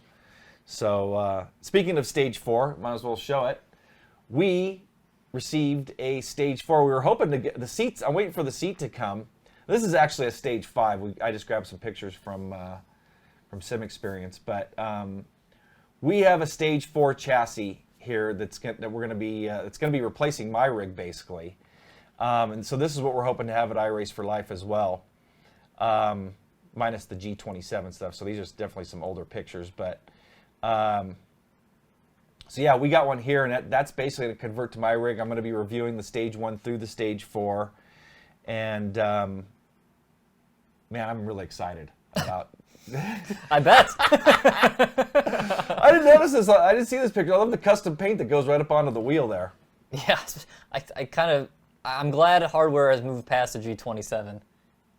So speaking of Stage 4, might as well show it. We received a Stage 4. We were hoping to get the seats. I'm waiting for the seat to come. This is actually a Stage 5. I just grabbed some pictures from SimXperience, but we have a Stage 4 chassis here that we're going to be it's going to be replacing my rig basically, and so this is what we're hoping to have at iRace for Life as well, minus the G27 stuff. So these are definitely some older pictures, but. So yeah, we got one here, and that's basically to convert to my rig. I'm going to be reviewing the Stage 1 through the Stage 4, and man, I'm really excited about. I bet. I didn't notice this. I didn't see this picture. I love the custom paint that goes right up onto the wheel there. Yeah, I'm glad hardware has moved past the G27.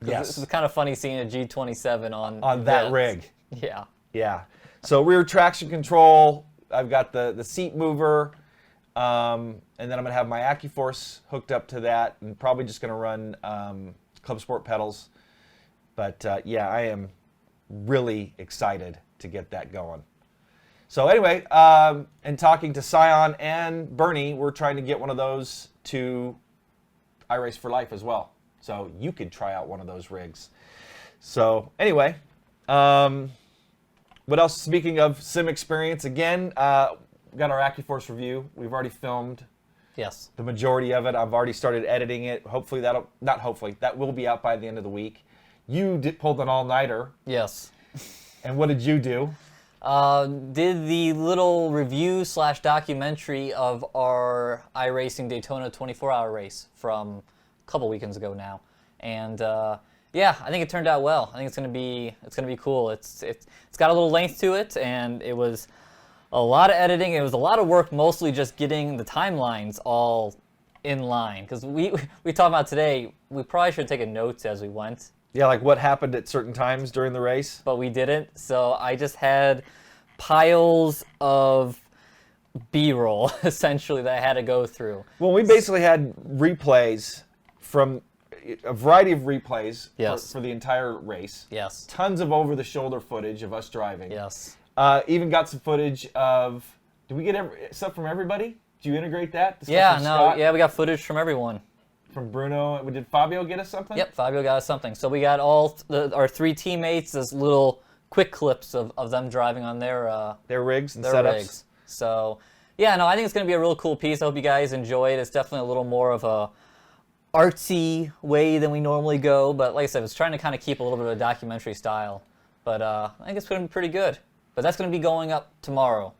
Yes, it's kind of funny seeing a G27 on that rig. Yeah. Yeah. So rear traction control. I've got the seat mover, and then I'm going to have my Accuforce hooked up to that, and probably just going to run Club Sport pedals. But yeah, I am really excited to get that going. So anyway, and talking to Cyan and Bernie, we're trying to get one of those to iRace for Life as well. So you could try out one of those rigs. So anyway, what else? Speaking of SimXperience, again, we got our Accuforce review. We've already filmed the majority of it. I've already started editing it. Hopefully that will be out by the end of the week. You pulled an all-nighter. Yes. And what did you do? Did the little review / documentary of our iRacing Daytona 24-hour race from a couple weekends ago now, and yeah, I think it turned out well. I think it's gonna be cool. It's got a little length to it, and it was a lot of editing. It was a lot of work, mostly just getting the timelines all in line. Because we talked about today, we probably should have taken notes as we went. Yeah, like what happened at certain times during the race. But we didn't, so I just had piles of B-roll, essentially, that I had to go through. Well, we basically had replays from a variety of replays for the entire race. Yes. Tons of over-the-shoulder footage of us driving. Yes. Even got some footage of... Did we get stuff from everybody? Did you integrate that? Yeah, we got footage from everyone. From Bruno. Did Fabio get us something? Yep, Fabio got us something. So we got all our three teammates as little quick clips of them driving on their rigs and their setups. Rigs. So, yeah, no, I think it's going to be a real cool piece. I hope you guys enjoy it. It's definitely a little more of a artsy way than we normally go. But like I said, I was trying to kind of keep a little bit of a documentary style. But I think it's going to be pretty good. But that's going to be going up tomorrow.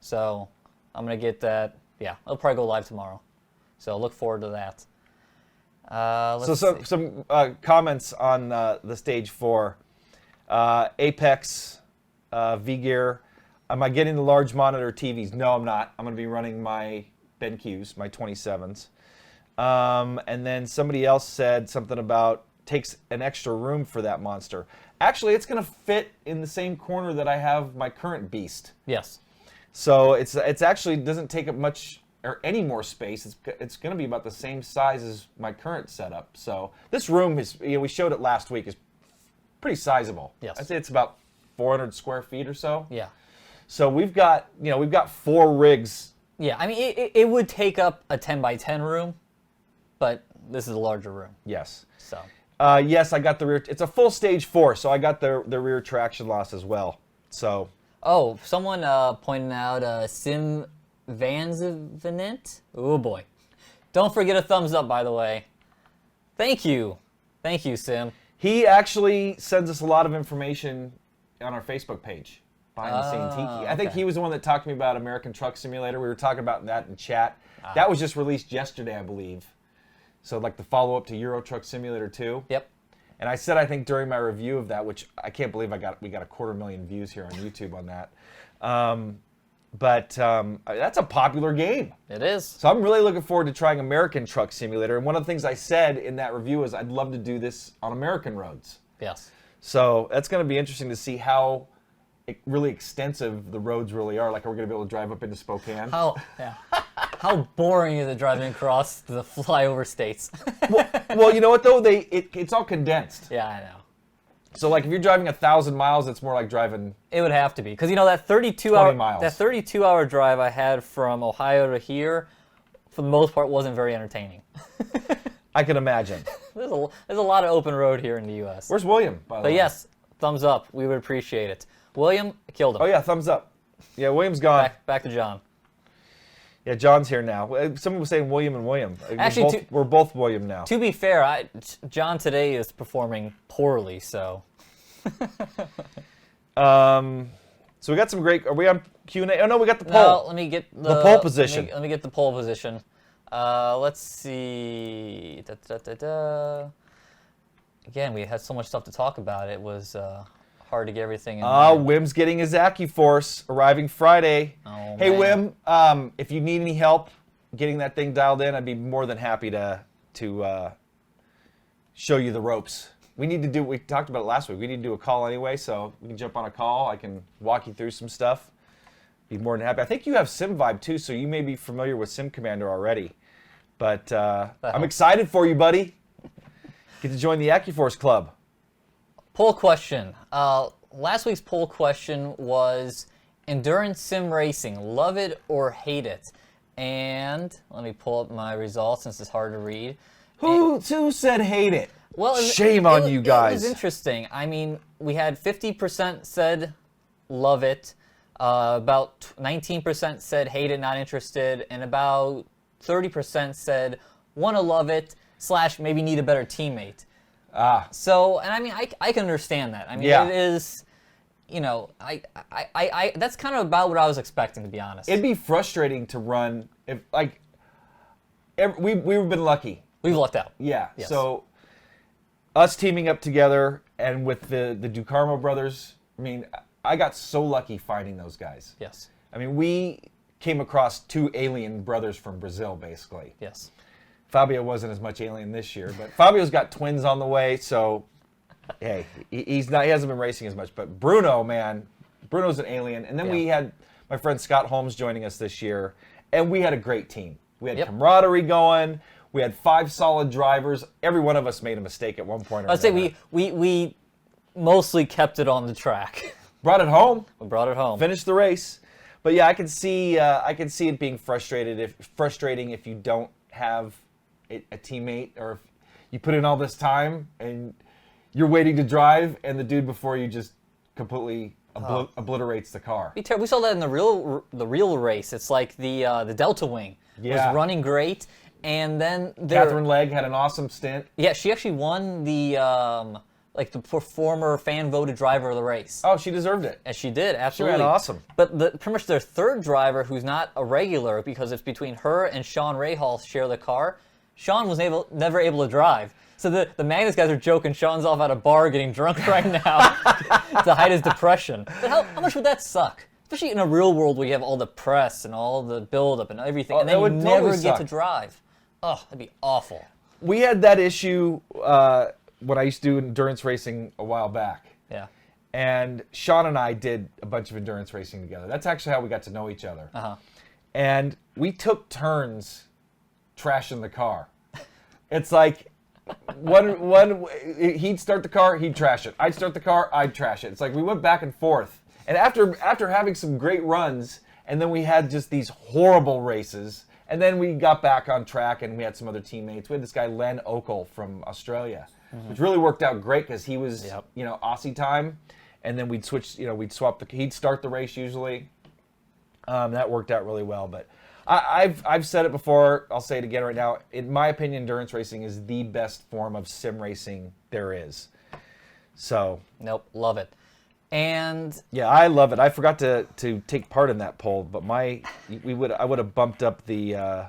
So I'm going to get that. Yeah, it'll probably go live tomorrow. So look forward to that. Some comments on the Stage 4. Apex, V-Gear. Am I getting the large monitor TVs? No, I'm not. I'm going to be running my BenQs, my 27s. And then somebody else said something about takes an extra room for that monster. Actually, it's going to fit in the same corner that I have my current Beast. Yes. So it's actually doesn't take up much or any more space. It's going to be about the same size as my current setup. So this room is, we showed it last week, is pretty sizable. Yes. I'd say it's about 400 square feet or so. Yeah. So we've got 4 rigs. Yeah, I mean, it would take up a 10 by 10 room, but this is a larger room. Yes. So. Yes, I got the rear. It's a full stage 4, so I got the rear traction loss as well. So. Oh, someone pointed out Sim Vanzivant. Oh boy. Don't forget a thumbs up, by the way. Thank you. Thank you, Sim. He actually sends us a lot of information on our Facebook page, Behind the Scene Tiki. I think he was the one that talked to me about American Truck Simulator. We were talking about that in chat. That was just released yesterday, I believe. So like the follow-up to Euro Truck Simulator 2. Yep. And I said, I think during my review of that, which I can't believe we got 250,000 views here on YouTube on that. But that's a popular game. It is. So I'm really looking forward to trying American Truck Simulator. And one of the things I said in that review is I'd love to do this on American roads. Yes. So that's going to be interesting to see how really extensive the roads really are. Like, are we going to be able to drive up into Spokane? How boring is it driving across the flyover states? well, you know what though? It's all condensed. Yeah, I know. So like if you're driving 1,000 miles, it's more like driving. It would have to be, because you know that 32-hour drive I had from Ohio to here, for the most part, wasn't very entertaining. I can imagine. There's a lot of open road here in the U.S. Where's William, by the way? But yes, thumbs up. We would appreciate it. William, killed him. Oh yeah, thumbs up. Yeah, William's gone. Back to John. Yeah, John's here now. Someone was saying William and William. Actually, we're both William now. To be fair, John today is performing poorly, so. So we got some great. Are we on Q&A? Oh no, we got the poll. No, let me get the pole position. Let me get the pole position. Let's see. Again, we had so much stuff to talk about. It was hard to get everything in. Wim's getting his Accuforce, arriving Friday. Oh, hey, man. Wim, if you need any help getting that thing dialed in, I'd be more than happy to show you the ropes. We talked about it last week. We need to do a call anyway, so we can jump on a call. I can walk you through some stuff. Be more than happy. I think you have Sim Vibe too, so you may be familiar with Sim Commander already. But I'm excited for you, buddy. Get to join the Accuforce Club. Poll question. Last week's poll question was endurance sim racing, love it or hate it? And let me pull up my results since it's hard to read. Who said hate it? Well, shame on you guys. It was interesting. I mean, we had 50% said love it, about 19% said hate it, not interested, and about 30% said want to love it / maybe need a better teammate. So, and I mean, I can understand that. I mean, It is, you know, I that's kind of about what I was expecting, to be honest. It'd be frustrating to run if, like, we've been lucky. We've lucked out. Yeah. Yes. So, us teaming up together and with the Ducarmo brothers, I mean, I got so lucky finding those guys. Yes. I mean, we came across 2 alien brothers from Brazil, basically. Yes. Fabio wasn't as much alien this year, but Fabio's got twins on the way, so hey, he hasn't been racing as much. But Bruno, man, Bruno's an alien. And then we had my friend Scott Holmes joining us this year, and we had a great team. We had camaraderie going. We had 5 solid drivers. Every one of us made a mistake at one point or another. I'd say we mostly kept it on the track. Brought it home. We brought it home. Finished the race. But yeah, I can see it being frustrating if you don't have a teammate, or if you put in all this time and you're waiting to drive and the dude before you just completely obliterates the car. We saw that in the real race. It's like the Delta Wing was running great, and then Catherine Legg had an awesome stint. Yeah, she actually won the former fan voted driver of the race. Oh, she deserved it. And she did, absolutely. She ran awesome. But pretty much their third driver, who's not a regular, because it's between her and Sean Rahal share the car. Sean was never able to drive. So the Magnus guys are joking Sean's off at a bar getting drunk right now to hide his depression. But how much would that suck? Especially in a real world where you have all the press and all the build-up and everything, and then you never get to drive. Oh, that'd be awful. We had that issue when I used to do endurance racing a while back. Yeah. And Sean and I did a bunch of endurance racing together. That's actually how we got to know each other. Uh-huh. And we took turns trashing the car. It's like he'd start the car, he'd trash it. I'd start the car, I'd trash it. It's like we went back and forth. And after having some great runs, and then we had just these horrible races, and then we got back on track, and we had some other teammates. We had this guy Len Okel from Australia, which really worked out great because he was Aussie time, and then we'd switch. We'd swap he'd start the race usually. That worked out really well, but. I've said it before, I'll say it again right now. In my opinion, endurance racing is the best form of sim racing there is. So. Nope, love it. And yeah, I love it. I forgot to take part in that poll, but I would have bumped up the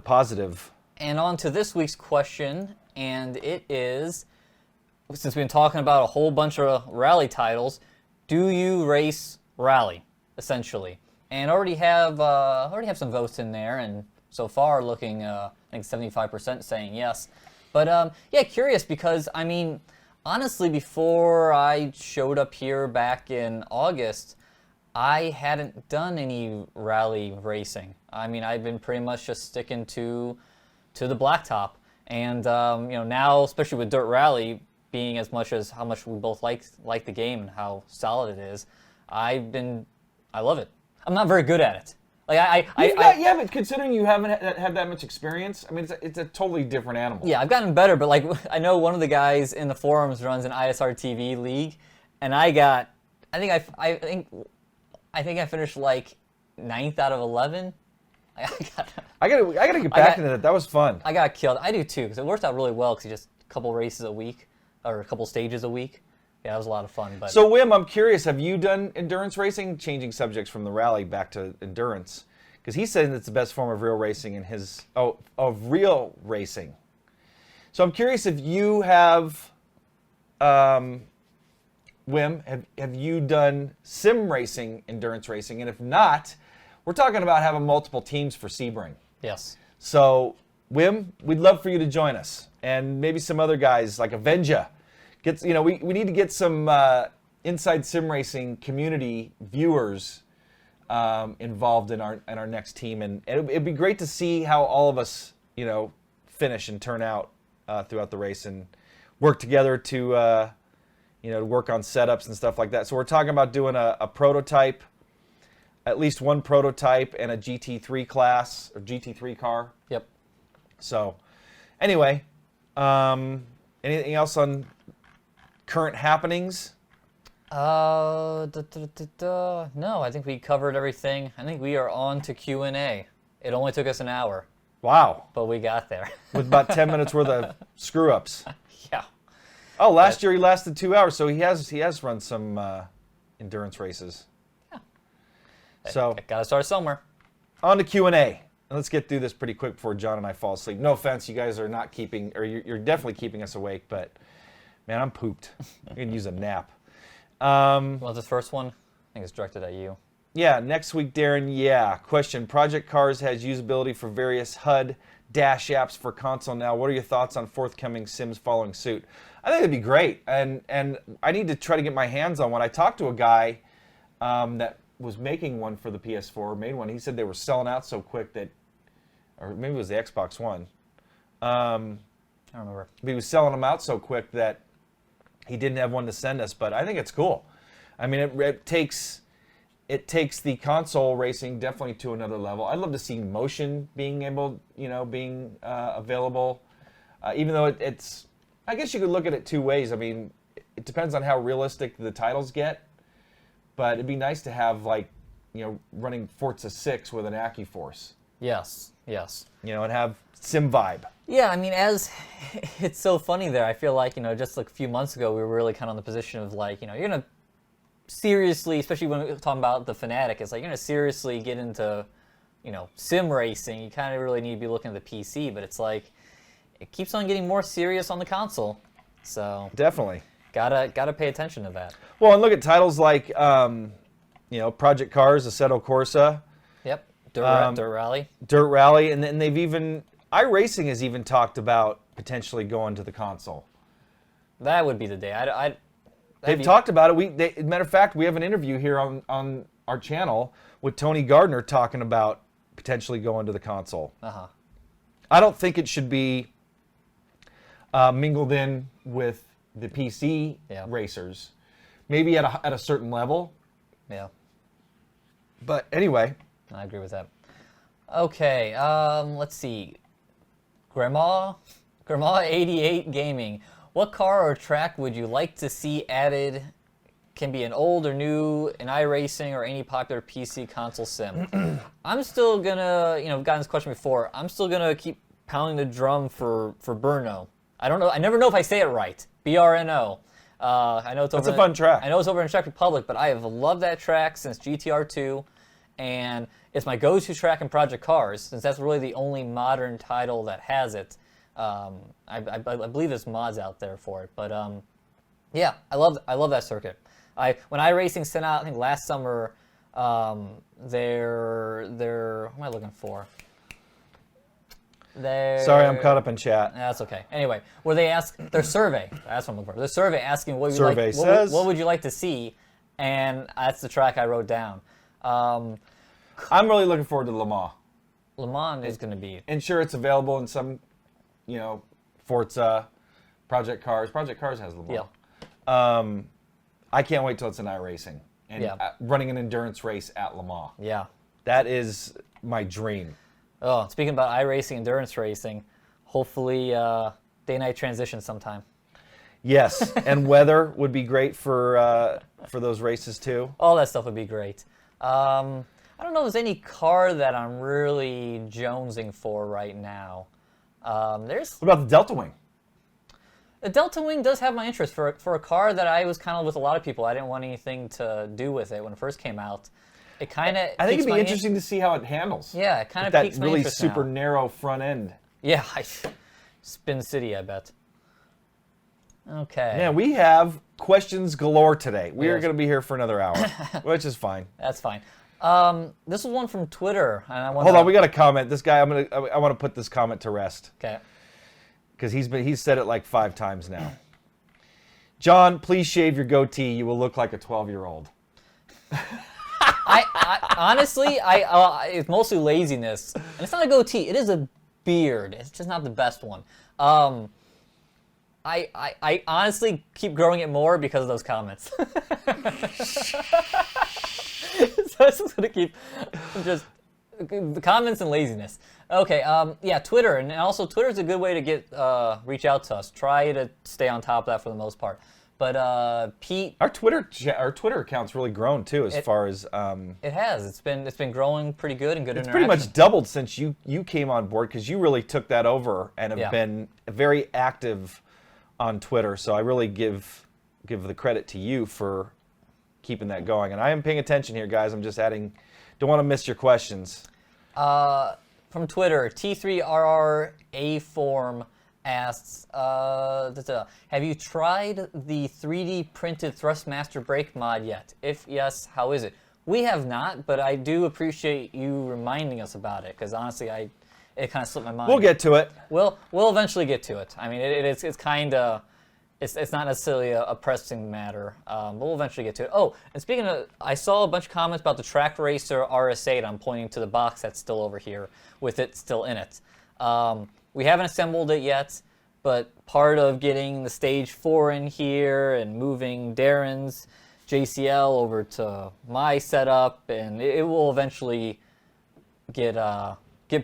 positive. And on to this week's question, and it is, since we've been talking about a whole bunch of rally titles, do you race rally, essentially? And already have some votes in there, and so far looking, I think 75% saying yes. But yeah, curious because I mean, honestly, before I showed up here back in August, I hadn't done any rally racing. I mean, I've been pretty much just sticking to the blacktop, and now, especially with dirt rally being as much as how much we both like the game and how solid it is, I love it. I'm not very good at it. Yeah, but considering you haven't had that much experience, I mean, it's a totally different animal. Yeah, I've gotten better, but like I know one of the guys in the forums runs an ISR TV league, and I think I finished like 9th out of 11. I gotta get back into that. That was fun. I got killed. I do too, because it worked out really well. Because you just a couple races a week, or a couple stages a week. Yeah, it was a lot of fun. But so, Wim, I'm curious, have you done endurance racing? Changing subjects from the rally back to endurance. Because he's saying it's the best form of real racing in his... of real racing. So I'm curious if you have... Wim, have you done sim racing, endurance racing? And if not, we're talking about having multiple teams for Sebring. Yes. So, Wim, we'd love for you to join us. And maybe some other guys like Avenger. We need to get some inside sim racing community viewers involved in our next team, and it'd be great to see how all of us finish and turn out throughout the race and work together to work on setups and stuff like that. So we're talking about doing a prototype, at least one prototype, and a GT3 class or GT3 car. Yep. So anyway, anything else on current happenings? No, I think we covered everything. I think we are on to Q&A. It only took us an hour. Wow. But we got there. With about 10 minutes worth of screw-ups. Yeah. Oh, last year he lasted 2 hours, so he has run some endurance races. Yeah. So gotta start somewhere. On to Q&A. And let's get through this pretty quick before John and I fall asleep. No offense, you guys are not keeping, or you're definitely keeping us awake, but man, I'm pooped. I can use a nap. Well, this first one, I think it's directed at you. Yeah, next week, Darren. Yeah. Question: Project Cars has usability for various HUD dash apps for console now. What are your thoughts on forthcoming Sims following suit? I think it'd be great, and I need to try to get my hands on one. I talked to a guy that was making one for the PS4, made one. He said they were selling out so quick that, or maybe it was the Xbox One. I don't remember. He was selling them out so quick that he didn't have one to send us, but I think it's cool. I mean, it takes the console racing definitely to another level. I'd love to see motion being available, even though it's. I guess you could look at it two ways. I mean, it depends on how realistic the titles get, but it'd be nice to have running Forza 6 with an Accuforce. Yes. Yes. And have sim vibe. Yeah, I mean, it's so funny there. I feel like, just like a few months ago, we were really kind of in the position of like, you're going to seriously, especially when we're talking about the Fanatic, it's like you're going to seriously get into, sim racing. You kind of really need to be looking at the PC, but it's like, it keeps on getting more serious on the console. So definitely. Gotta pay attention to that. Well, and look at titles like, Project Cars, Assetto Corsa. Yep, Dirt Rally. Dirt Rally, and then they've even... iRacing has even talked about potentially going to the console. That would be the day. They've talked about it. Matter of fact, we have an interview here on our channel with Tony Gardner talking about potentially going to the console. Uh-huh. I don't think it should be mingled in with the PC Yeah. racers, maybe at a certain level. Yeah, But anyway, I agree with that. Okay, let's see. Grandma 88 Gaming. What car or track would you like to see added? Can be an old or new, in iRacing or any popular PC console sim. I'm still gonna, I've gotten this question before. I'm still gonna keep pounding the drum for Brno. I don't know. I never know if I say it right. BRNO. I know it's over. That's a fun track. I know it's over in Czech Republic, but I have loved that track since GTR2, and it's my go-to track in Project Cars since that's really the only modern title that has it. I believe there's mods out there for it, but yeah, I love that circuit. When iRacing sent out, I think last summer, their what am I looking for? sorry, I'm caught up in chat. That's okay. Anyway, where they ask their survey. That's what I'm looking for. The survey asking what would you like to see, and that's the track I wrote down. I'm really looking forward to Le Mans. Le Mans is going to be. And sure, it's available in some, Forza, Project Cars. Project Cars has Le Mans. Yeah. I can't wait till it's in iRacing and Yeah. running an endurance race at Le Mans. Yeah. That is my dream. Oh, speaking about iRacing, endurance racing, hopefully day-night transition sometime. Yes, and weather would be great for those races too. All that stuff would be great. I don't know if there's any car that I'm really jonesing for right now. What about the Delta Wing? The Delta Wing does have my interest for a car that I was kind of with a lot of people. I didn't want anything to do with it when it first came out. It kind of. I think it'd be interesting to see how it handles. Yeah, it kind of that piques my really interest super now. narrow front end. Yeah, Spin City, I bet. Okay. Man, we have questions galore today. We are Yes. going to be here for another hour, which is fine. That's fine. This is one from Twitter, and I want. Hold on, we got a comment. This guy, I want to put this comment to rest Okay. because he's said it like 5 times now. John, please shave your goatee. You will look like a 12-year-old. I honestly, it's mostly laziness, and it's not a goatee. It is a beard. It's just not the best one. I honestly keep growing it more because of those comments. So I'm just gonna keep just the comments and laziness. Okay, yeah, Twitter, and also Twitter's a good way to get reach out to us. Try to stay on top of that for the most part. But Pete, Our Twitter account's really grown too, as far as it has. It's been growing pretty good and good it's interaction. pretty much doubled since you came on board because you really took that over and have Yeah. been very active on Twitter. So I really give the credit to you for keeping that going. And I am paying attention here, guys. I'm just adding. Don't want to miss your questions. From Twitter, T3RRA Form asks, have you tried the 3D printed Thrustmaster brake mod yet? If yes, how is it? We have not, but I do appreciate you reminding us about it because honestly, it kind of slipped my mind. We'll get to it. We'll eventually get to it. I mean, it's kind of. It's not necessarily a pressing matter, but we'll eventually get to it. Oh, and speaking of, I saw a bunch of comments about the Track Racer RS8. I'm pointing to the box that's still over here with it still in it. We haven't assembled it yet, but part of getting the Stage 4 in here and moving Darren's JCL over to my setup, and it will eventually get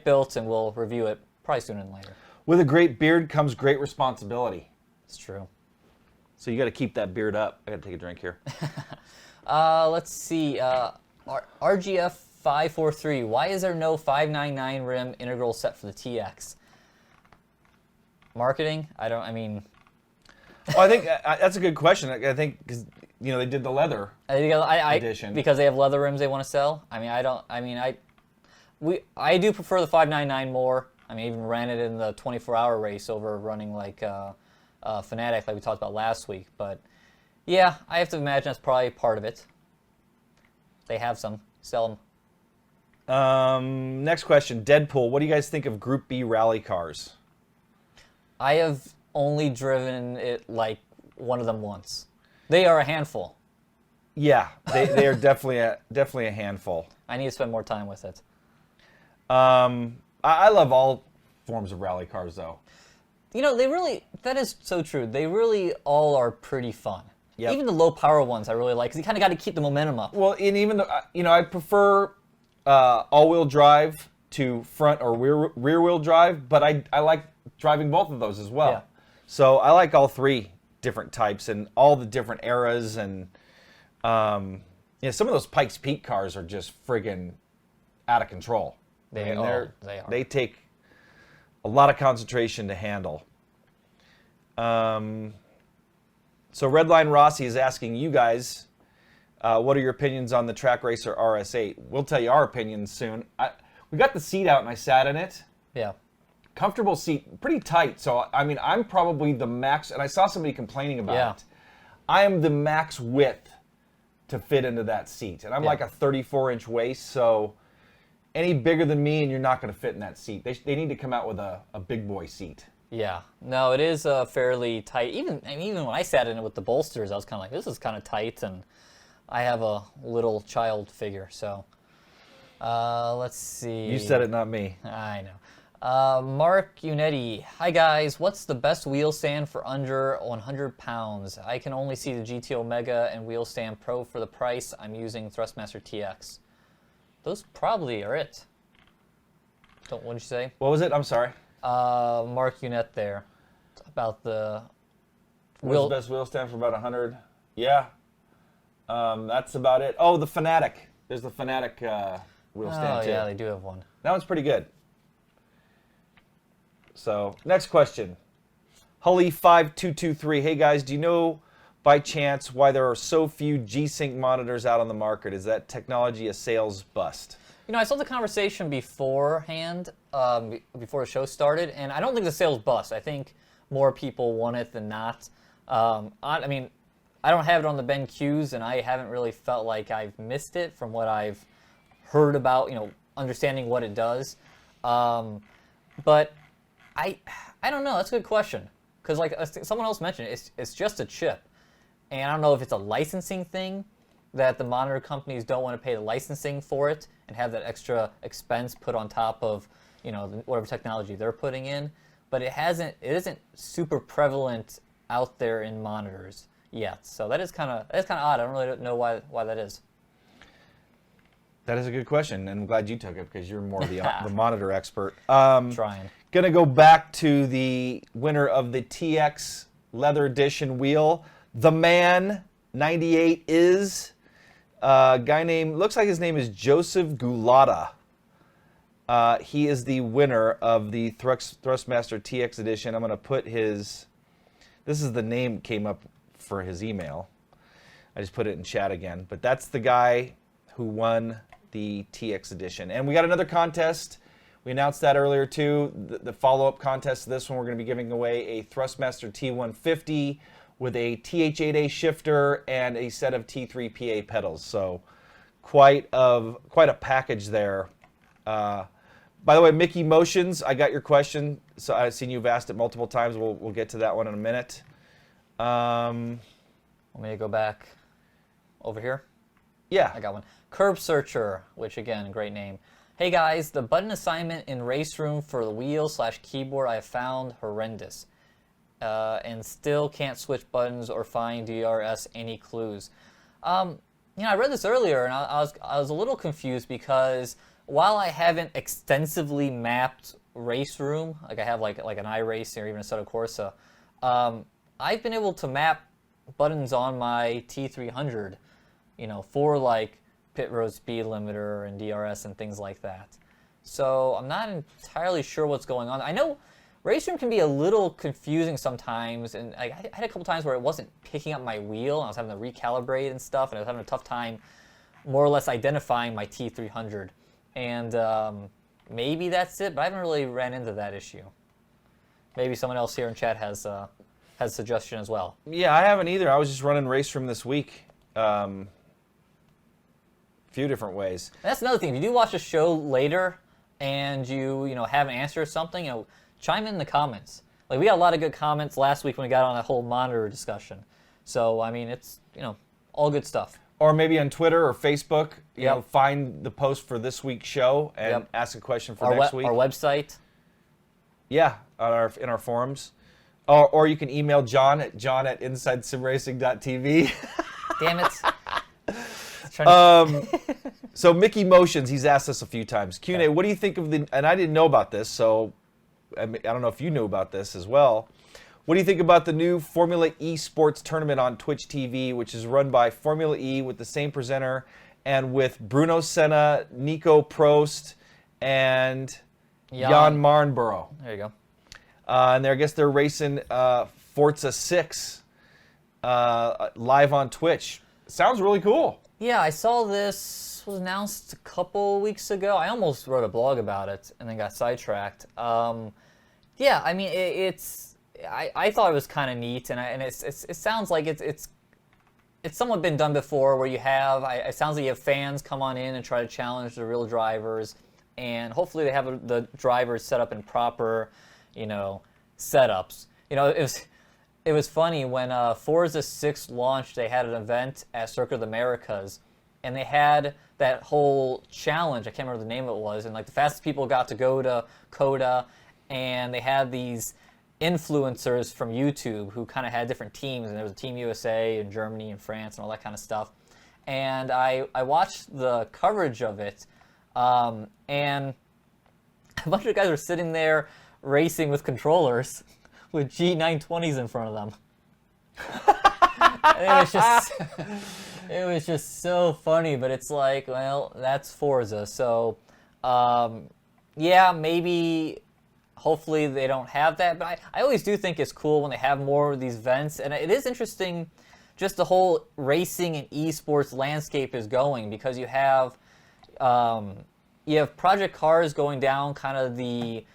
built, and we'll review it probably sooner than later. With a great beard comes great responsibility. It's true. So you got to keep that beard up. I got to take a drink here. Let's see. RGF 543. Why is there no 599 rim integral set for the TX? Marketing? Well, I think that's a good question. I think because they did the leather edition because they have leather rims they want to sell. I do prefer the 599 more. I even ran it in the 24-hour race over running like Fanatic, like we talked about last week. But yeah, I have to imagine that's probably part of it. They have some. Sell them. Next question. Deadpool. What do you guys think of Group B rally cars? I have only driven it like one of them once. They are a handful. Yeah, they are definitely a handful. I need to spend more time with it. I love all forms of rally cars, though. You know, that is so true. They really all are pretty fun. Yep. Even the low power ones I really like, because you kind of got to keep the momentum up. Well, and even though, I prefer all-wheel drive to front or rear-wheel drive, but I like driving both of those as well. Yeah. So I like all three different types and all the different eras. And some of those Pikes Peak cars are just friggin' out of control. They are. They take a lot of concentration to handle. So Redline Rossi is asking you guys, what are your opinions on the Track Racer RS8? We'll tell you our opinions soon. We got the seat out and I sat in it. Yeah. Comfortable seat, pretty tight. So, I mean, I'm probably the max, and I saw somebody complaining about it. I am the max width to fit into that seat. And I'm like a 34-inch waist, so any bigger than me and you're not going to fit in that seat. They need to come out with a big boy seat. Yeah. No, it is fairly tight. Even when I sat in it with the bolsters, I was kind of like, this is kind of tight, and I have a little child figure, so let's see. You said it, not me. I know. Mark Unetti, hi guys, what's the best wheel stand for under 100 pounds? I can only see the GT Omega and Wheel Stand Pro for the price. I'm using Thrustmaster TX. Those probably are it. What'd you say? What was it? I'm sorry. Mark Unet there. About the wheel. Best wheel stand for about 100. Yeah. That's about it. Oh, the Fanatic. There's the Fanatic wheel stand too. Oh yeah, they do have one. That one's pretty good. So, next question. Hully5223. Hey guys, do you know by chance why there are so few G-Sync monitors out on the market? Is that technology a sales bust? You know, I saw the conversation beforehand, before the show started, and I don't think the sales bust. I think more people want it than not. I mean, I don't have it on the BenQs, and I haven't really felt like I've missed it from what I've heard about, understanding what it does. But I don't know. That's a good question. Because like someone else mentioned, it's just a chip. And I don't know if it's a licensing thing that the monitor companies don't want to pay the licensing for it and have that extra expense put on top of, whatever technology they're putting in. But it isn't super prevalent out there in monitors yet. So that is kind of odd. I don't really know why that is. That is a good question, and I'm glad you took it because you're more the monitor expert. Trying. Gonna go back to the winner of the TX Leather Edition wheel. The man, 98, is a guy named, looks like his name is Joseph Gulata. He is the winner of the Thrustmaster TX Edition. I'm gonna put this is the name came up for his email. I just put it in chat again, but that's the guy who won the TX Edition. And we got another contest. We announced that earlier too. The follow-up contest to this one, we're going to be giving away a Thrustmaster T150 with a TH8A shifter and a set of T3PA pedals. So quite a package there. By the way, Mickey Motions, I got your question. So I've seen you've asked it multiple times. We'll get to that one in a minute. Want me to go back over here? Yeah. I got one. Curb Searcher, which again, great name. Hey guys, the button assignment in Race Room for the wheel/keyboard I have found horrendous. And still can't switch buttons or find DRS any clues. I read this earlier and I was a little confused because while I haven't extensively mapped Race Room, like I have like an iRacing or even a Assetto Corsa, I've been able to map buttons on my T300, for like pit road speed limiter and DRS and things like that. So I'm not entirely sure what's going on. I know Race Room can be a little confusing sometimes, and I had a couple times where it wasn't picking up my wheel, and I was having to recalibrate and stuff, and I was having a tough time more or less identifying my T300. And maybe that's it, but I haven't really ran into that issue. Maybe someone else here in chat has a suggestion as well. Yeah, I haven't either. I was just running Race Room this week. Few different ways. And that's another thing. If you do watch a show later and you have an answer or something, chime in the comments. Like we got a lot of good comments last week when we got on that whole monitor discussion. So I mean, it's all good stuff. Or maybe on Twitter or Facebook, find the post for this week's show and ask a question for next week. Our website. Yeah, in our forums. Or you can email John at insidesimracing.tv. Damn it. So Mickey Motions, he's asked us a few times. Q&A, what do you think of the, and I didn't know about this, so I don't know if you knew about this as well. What do you think about the new Formula E Sports tournament on Twitch TV, which is run by Formula E with the same presenter and with Bruno Senna, Nico Prost, and Jan Marnborough. There you go. And I guess they're racing Forza 6 live on Twitch. Sounds really cool. Yeah, I saw this was announced a couple weeks ago. I almost wrote a blog about it and then got sidetracked. Yeah, I mean, I thought it was kind of neat, and it sounds like it's somewhat been done before, where you have it sounds like you have fans come on in and try to challenge the real drivers, and hopefully they have the drivers set up in proper, setups. It was funny when Forza 6 launched. They had an event at Circuit of the Americas, and they had that whole challenge. I can't remember the name of it was, and like the fastest people got to go to COTA, and they had these influencers from YouTube who kind of had different teams, and there was a Team USA and Germany and France and all that kind of stuff. And I watched the coverage of it, and a bunch of guys were sitting there racing with controllers with G920s in front of them. It was just so funny, but it's like, well, that's Forza. So, yeah, maybe, hopefully they don't have that. But I always do think it's cool when they have more of these events. And it is interesting, just the whole racing and esports landscape is going, because you have Project Cars going down kind of the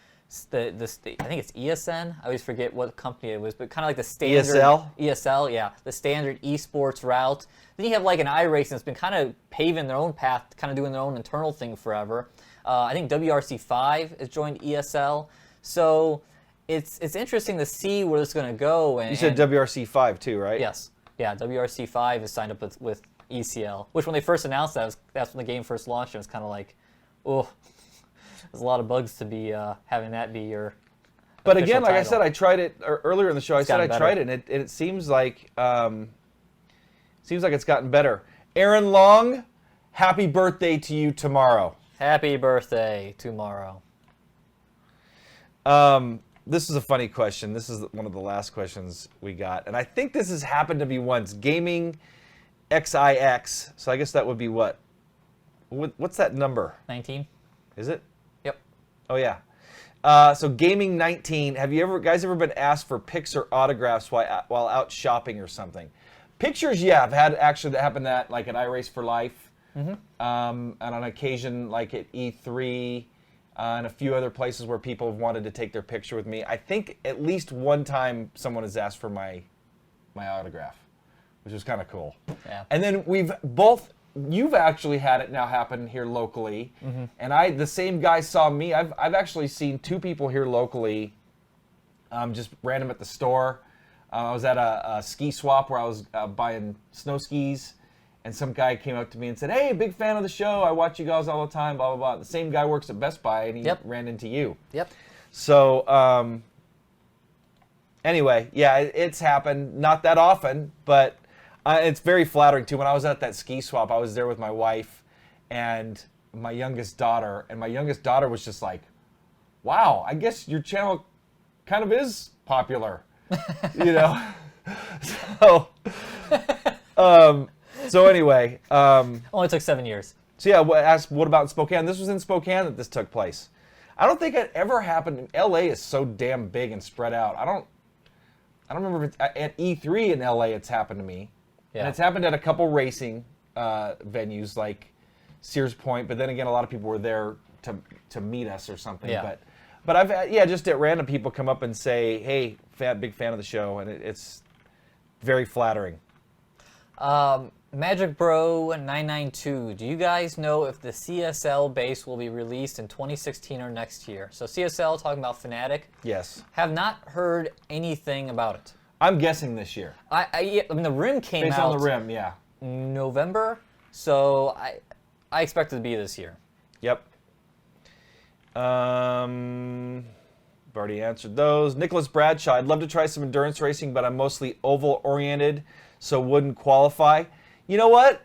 I think it's ESN. I always forget what company it was, but kind of like the standard ESL, yeah, the standard esports route. Then you have like an iRacing that's been kind of paving their own path, kind of doing their own internal thing forever. I think WRC5 has joined ESL, so it's interesting to see where it's going to go. And, you said WRC5 too, right? Yes, yeah. WRC5 is signed up with ECL, which when they first announced that's when the game first launched. It was kind of like, oh. There's a lot of bugs to be having that be your. But again, like title. I said, I tried it earlier in the show. I said I tried it, and it seems like it's gotten better. Aaron Long, happy birthday to you tomorrow. Happy birthday tomorrow. This is a funny question. This is one of the last questions we got, and I think this has happened to me once. Gaming XIX. So I guess that would be what? What's that number? 19. Is it? Yep. Oh yeah. So Gaming 19. Have you guys ever been asked for pics or autographs while out shopping or something? Pictures, yeah. I've had actually that happened at like at iRace for Life, and on occasion like at E3, and a few other places where people have wanted to take their picture with me. I think at least one time someone has asked for my autograph, which was kind of cool. Yeah. And then you've actually had it now happen here locally, and the same guy saw me. I've actually seen two people here locally, just random at the store. I was at a ski swap where I was buying snow skis, and some guy came up to me and said, "Hey, big fan of the show. I watch you guys all the time, blah, blah, blah." The same guy works at Best Buy, and he ran into you. Yep. So, anyway, yeah, it's happened. Not that often, but it's very flattering, too. When I was at that ski swap, I was there with my wife and my youngest daughter, and my youngest daughter was just like, "Wow, I guess your channel kind of is popular." You know? So anyway. Only took 7 years. So yeah, what about in Spokane? This was in Spokane that this took place. I don't think it ever happened. LA is so damn big and spread out. I don't remember if it's, at E3 in LA it's happened to me. Yeah. And it's happened at a couple racing venues like Sears Point, but then again a lot of people were there to meet us or something. Yeah. But I've just at random people come up and say, "Hey, big fan of the show," and it's very flattering. Magic Bro 992. Do you guys know if the CSL base will be released in 2016 or next year? So CSL, talking about Fanatic. Yes. Have not heard anything about it. I'm guessing this year. I mean, the Rim came Based out on the Rim, yeah. November, so I expect it to be this year. Yep. I've already answered those. Nicholas Bradshaw, I'd love to try some endurance racing, but I'm mostly oval-oriented, so wouldn't qualify. You know what?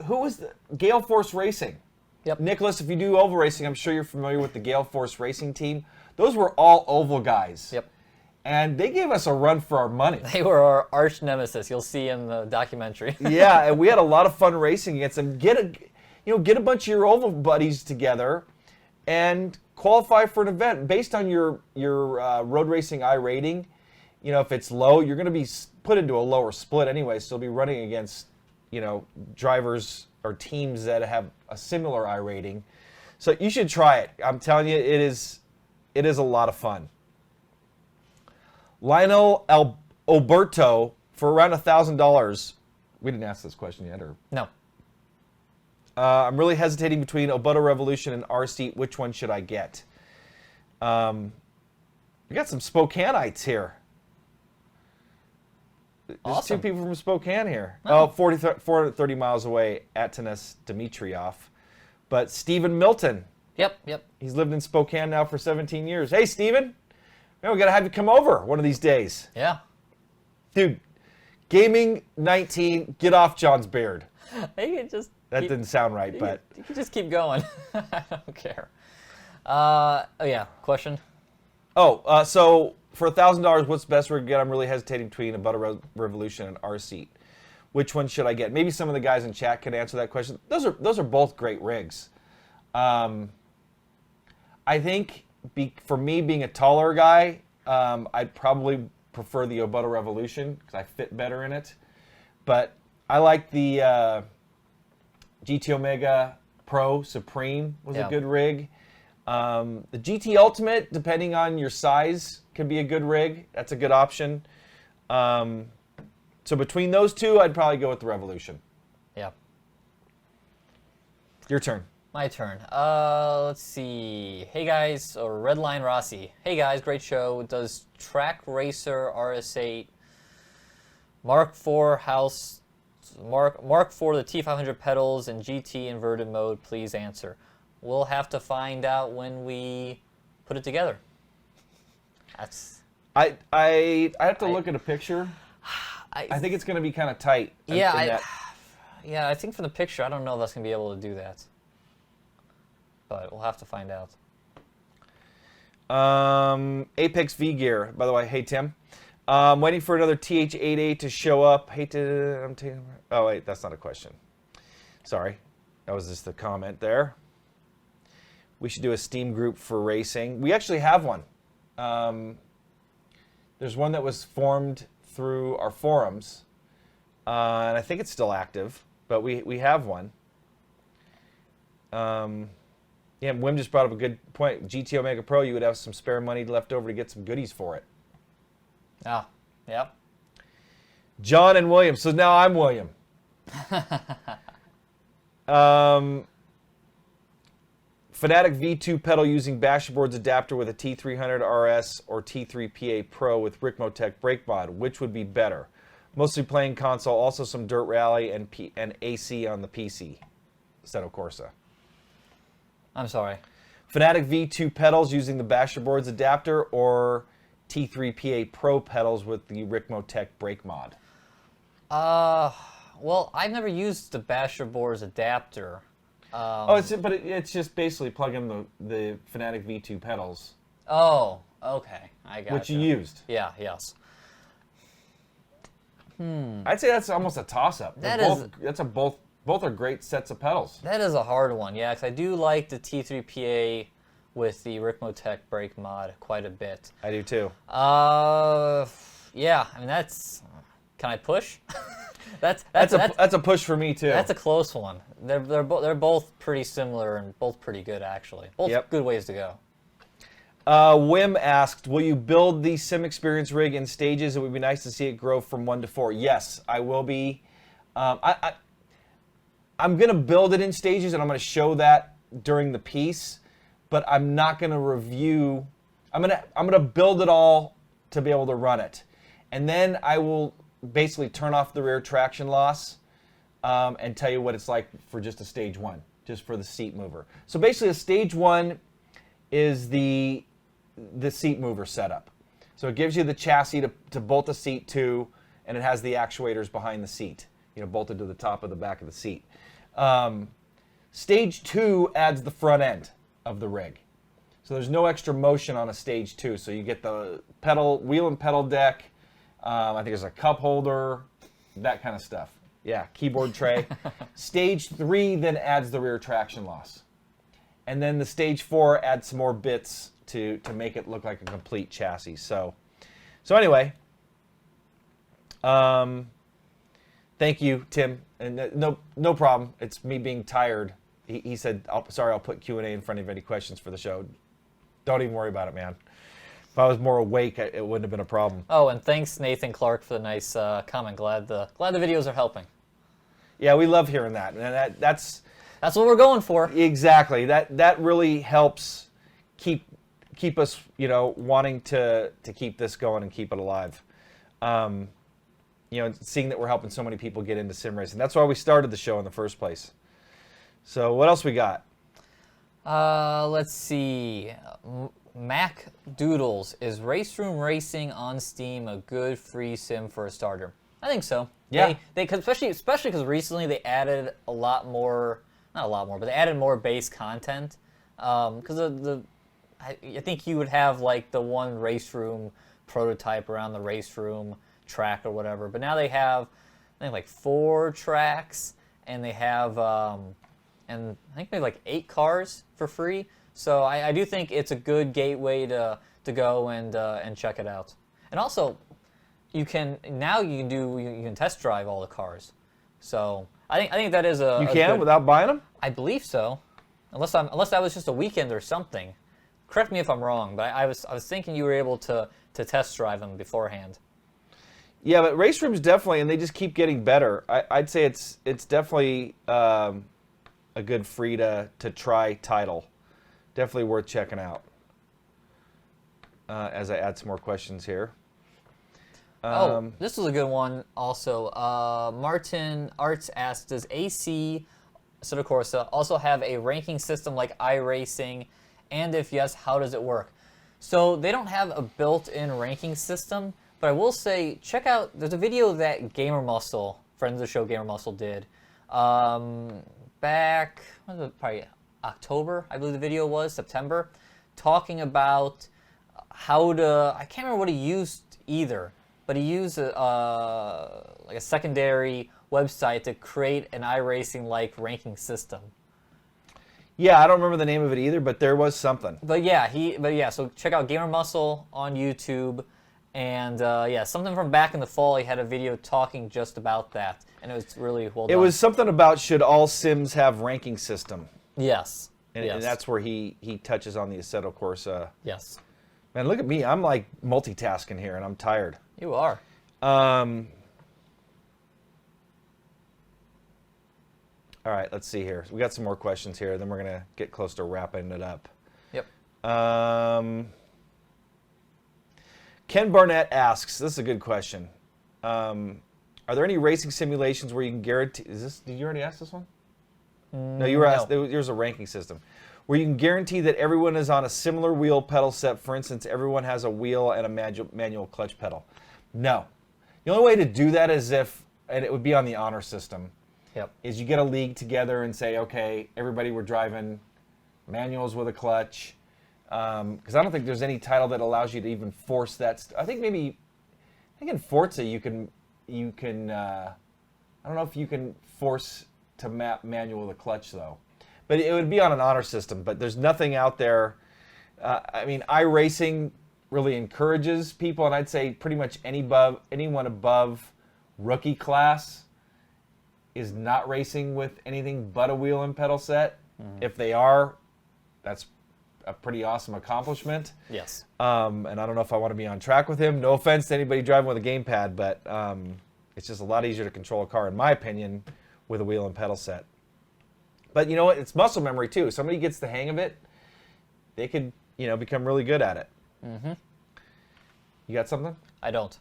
Who was the Gale Force Racing? Yep. Nicholas, if you do oval racing, I'm sure you're familiar with the Gale Force Racing team. Those were all oval guys. Yep. And they gave us a run for our money. They were our arch nemesis. You'll see in the documentary. Yeah, and we had a lot of fun racing against them. Get a bunch of your oval buddies together and qualify for an event based on your road racing iRating. If it's low, you're going to be put into a lower split anyway, so you'll be running against drivers or teams that have a similar iRating. So you should try it. I'm telling you, it is a lot of fun. Lionel Alberto, for around $1,000. We didn't ask this question yet, or No. I'm really hesitating between Oboto Revolution and Rseat. Which one should I get? We got some Spokaneites here. There's Awesome. 2 people from Spokane here. Oh. 430 miles away, Atanas Dimitrioff. But Stephen Milton, Yep. he's lived in Spokane now for 17 years. Hey, Stephen, man, we got to have you come over one of these days. Yeah. Dude, Gaming 19, get off John's beard. You can just That didn't sound right, but... You can just keep going. I don't care. Oh, yeah. Question? So for $1,000, what's the best rig to get? I'm really hesitating between Oboto Revolution and Rseat. Which one should I get? Maybe some of the guys in chat can answer that question. Those are both great rigs. I think for me, being a taller guy, I'd probably prefer the Oboto Revolution because I fit better in it. But I like the GT Omega Pro Supreme was a good rig. The GT Ultimate, depending on your size, can be a good rig. That's a good option. So between those two, I'd probably go with the Revolution. Yeah. Your turn. My turn. Let's see. Hey guys, or Redline Rossi. Hey guys, great show. Does Track Racer RS8 Mark IV house Mark IV the T500 pedals and GT inverted mode? Please answer. We'll have to find out when we put it together. That's. I have to look at a picture. I think it's going to be kind of tight. Yeah, I think from the picture, I don't know if that's going to be able to do that. But we'll have to find out. Apex V Gear, by the way. Hey, Tim. Waiting for another TH88 to show up. Oh, wait, that's not a question. Sorry. That was just a comment there. We should do a Steam group for racing. We actually have one. There's one that was formed through our forums. And I think it's still active, but we have one. Yeah, Wim just brought up a good point. GT Omega Pro, you would have some spare money left over to get some goodies for it. Ah, yep. John and William. So now I'm William. Fanatic V2 pedal using Basherboard's adapter with a T300 RS or T3 PA Pro with Ricmotech brake mod. Which would be better? Mostly playing console, also some Dirt Rally and AC on the PC. Assetto Corsa. I'm sorry. Fanatic V2 pedals using the Basherboard's adapter or T3 PA Pro pedals with the Ricmotech brake mod? Well, I've never used the Basherboard's adapter. It's just basically plug in the Fanatic V2 pedals. Oh, okay. I got Which you used. Yeah, yes. I'd say that's almost a toss-up. Both are great sets of pedals. That is a hard one, yeah, because I do like the T3PA with the Ricmotech brake mod quite a bit. I do too. Yeah, I mean that's. Can I push? that's a push for me too. That's a close one. They're both pretty similar and both pretty good actually. Both good ways to go. Wim asked, will you build the SimXperience rig in stages? It would be nice to see it grow from 1 to 4. Yes, I will be. I'm going to build it in stages, and I'm going to show that during the piece, but I'm not going to review. I'm going to build it all to be able to run it. And then I will basically turn off the rear traction loss and tell you what it's like for just a stage 1, just for the seat mover. So basically a stage 1 is the the seat mover setup. So it gives you the chassis to bolt the seat to, and it has the actuators behind the seat, bolted to the top of the back of the seat. Stage 2 adds the front end of the rig. So there's no extra motion on a stage 2. So you get the wheel and pedal deck. I think there's a cup holder, that kind of stuff. Yeah, keyboard tray. Stage 3 then adds the rear traction loss. And then the stage 4 adds some more bits to make it look like a complete chassis. So anyway, thank you, Tim. And no problem. It's me being tired. He said, sorry, I'll put Q&A in front of any questions for the show. Don't even worry about it, man. If I was more awake, it wouldn't have been a problem. Oh, and thanks, Nathan Clark, for the nice comment. Glad the videos are helping. Yeah, we love hearing that. And that's what we're going for. Exactly. That really helps keep us, wanting to keep this going and keep it alive. Seeing that we're helping so many people get into sim racing. That's why we started the show in the first place. So what else we got? Let's see. Mac Doodles, is Race Room Racing on Steam a good free sim for a starter? I think so. Yeah. They especially because recently they added a lot more, not a lot more, but they added more base content. Because I think you would have like the one race room prototype around the race room track or whatever. But now they have, I think, like 4 tracks, and they have, and I think maybe like 8 cars for free. So I do think it's a good gateway to go and check it out. And also, you can test drive all the cars. So I think that is a good, without buying them? I believe so, unless that was just a weekend or something. Correct me if I'm wrong, but I was thinking you were able to test drive them beforehand. Yeah, but race rooms definitely, and they just keep getting better. I'd say it's definitely a good free to try title. Definitely worth checking out. As I add some more questions here. This is a good one also. Martin Arts asked, does AC Assetto Corsa also have a ranking system like iRacing? And if yes, how does it work? So they don't have a built-in ranking system, but I will say, check out, there's a video that Gamer Muscle, friends of the show Gamer Muscle, did back, what was it, probably October, I believe the video was, September, talking about how to, I can't remember what he used either, but he used like a secondary website to create an iRacing-like ranking system. Yeah, I don't remember the name of it either, but there was something. But yeah, so check out Gamer Muscle on YouTube, and yeah, something from back in the fall. He had a video talking just about that, and it was really well done. It was something about should all sims have ranking system. Yes. And that's where he touches on the Assetto Corsa. Yes. Man, look at me. I'm like multitasking here, and I'm tired. You are. All right, let's see here. We got some more questions here, then we're going to get close to wrapping it up. Yep. Ken Barnett asks, this is a good question. Are there any racing simulations where you can guarantee, did you already ask this one? No, you were asked, there's a ranking system. Where you can guarantee that everyone is on a similar wheel pedal set. For instance, everyone has a wheel and a manual clutch pedal. No. The only way to do that is if, and it would be on the honor system, is you get a league together and say, okay, everybody, we're driving manuals with a clutch. Because I don't think there's any title that allows you to even force that. I think in Forza you can I don't know if you can force to map manual with a clutch though. But it would be on an honor system. But there's nothing out there. I mean, iRacing really encourages people, and I'd say pretty much anyone above rookie class is not racing with anything but a wheel and pedal set. If they are, that's a pretty awesome accomplishment. Yes. And I don't know if I want to be on track with him. No offense to anybody driving with a gamepad, but it's just a lot easier to control a car, in my opinion, with a wheel and pedal set. But you know what? It's muscle memory too. If somebody gets the hang of it, they could, become really good at it. Mm-hmm. You got something? I don't.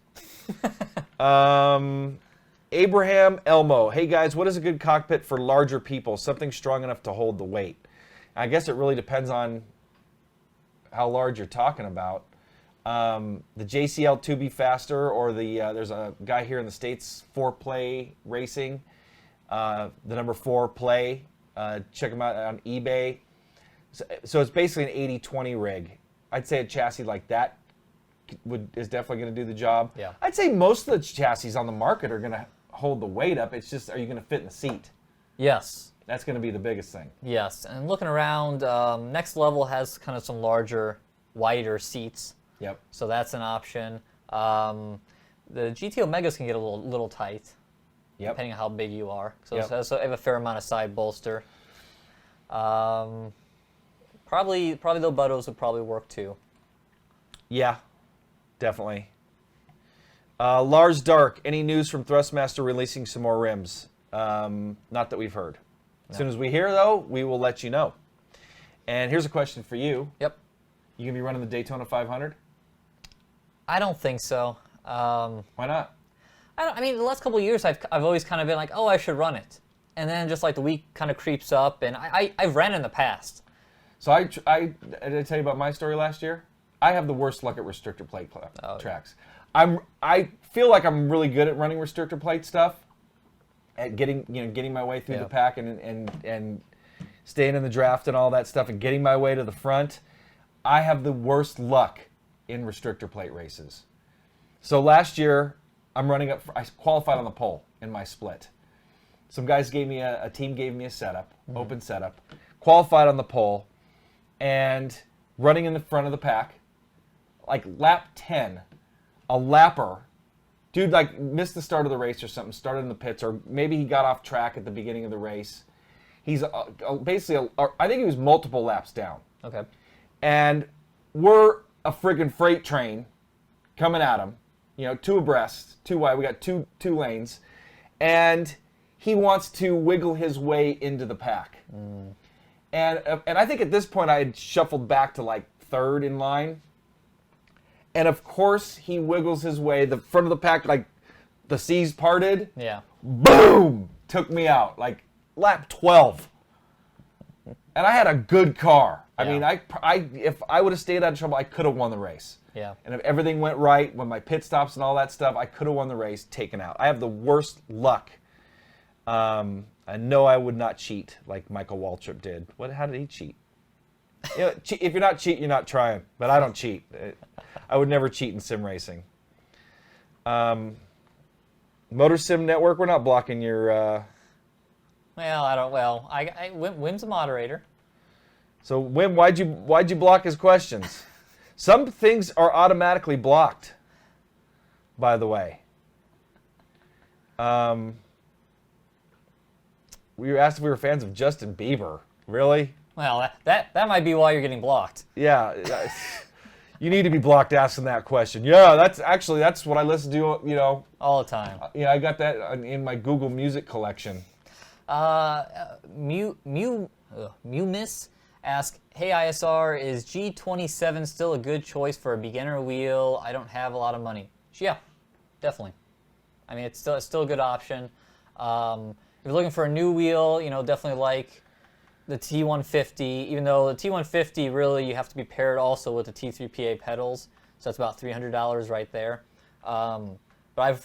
Abraham Elmo. Hey guys, what is a good cockpit for larger people? Something strong enough to hold the weight. I guess it really depends on how large you're talking about. The JCL 2B Faster, or there's a guy here in the States, 4Play Racing, the number 4Play. Check them out on eBay. So it's basically an 80-20 rig. I'd say a chassis like that is definitely going to do the job. Yeah. I'd say most of the chassis on the market are going to hold the weight up. It's just, are you going to fit in the seat? Yes. That's going to be the biggest thing. Yes, and looking around, Next Level has kind of some larger, wider seats. Yep. So that's an option. The GT Omegas can get a little tight, depending on how big you are. So they have a fair amount of side bolster. Probably the Butos would probably work too. Yeah, definitely. Lars Dark, any news from Thrustmaster releasing some more rims? Not that we've heard. As soon as we hear, though, we will let you know. And here's a question for you. Yep. You going to be running the Daytona 500? I don't think so. Why not? I mean, the last couple of years, I've always kind of been like, oh, I should run it. And then just like the week kind of creeps up, and I've ran in the past. So did I tell you about my story last year? I have the worst luck at restrictor plate tracks. I feel like I'm really good at running restrictor plate stuff, at getting my way through the pack and staying in the draft and all that stuff and getting my way to the front. I have the worst luck in restrictor plate races. So last year, I qualified on the pole in my split. Some guys gave me a team gave me a setup, open setup, qualified on the pole, and running in the front of the pack, like lap 10, a lapper, dude like missed the start of the race or something, started in the pits, or maybe he got off track at the beginning of the race. He's basically, I think he was multiple laps down. Okay. And we're a friggin' freight train coming at him, two abreast, two wide. We got two lanes, and he wants to wiggle his way into the pack. And I think at this point I had shuffled back to like third in line. And of course he wiggles his way, the front of the pack, like the seas parted. Yeah. Boom! Took me out, like lap 12. And I had a good car. I mean, if I would have stayed out of trouble, I could have won the race. Yeah. And if everything went right, with my pit stops and all that stuff, I could have won the race, taken out. I have the worst luck. I know I would not cheat like Michael Waltrip did. How did he cheat? If you're not cheating, you're not trying. But I don't cheat. I would never cheat in sim racing. Motor Sim Network, we're not blocking your... Well, I don't. Well, Wim's a moderator. So Wim, why'd you block his questions? Some things are automatically blocked, by the way. We were asked if we were fans of Justin Bieber. Really? Well, that might be why you're getting blocked. Yeah. You need to be blocked asking that question. Yeah, that's what I listen to, all the time. I got that in my Google Music collection. Miss ask, hey ISR, is G27 still a good choice for a beginner wheel? I don't have a lot of money. Yeah, definitely. I mean, it's still a good option. If you're looking for a new wheel, definitely like the T150, even though the T150 really you have to be paired also with the T3PA pedals, so that's about $300 right there. But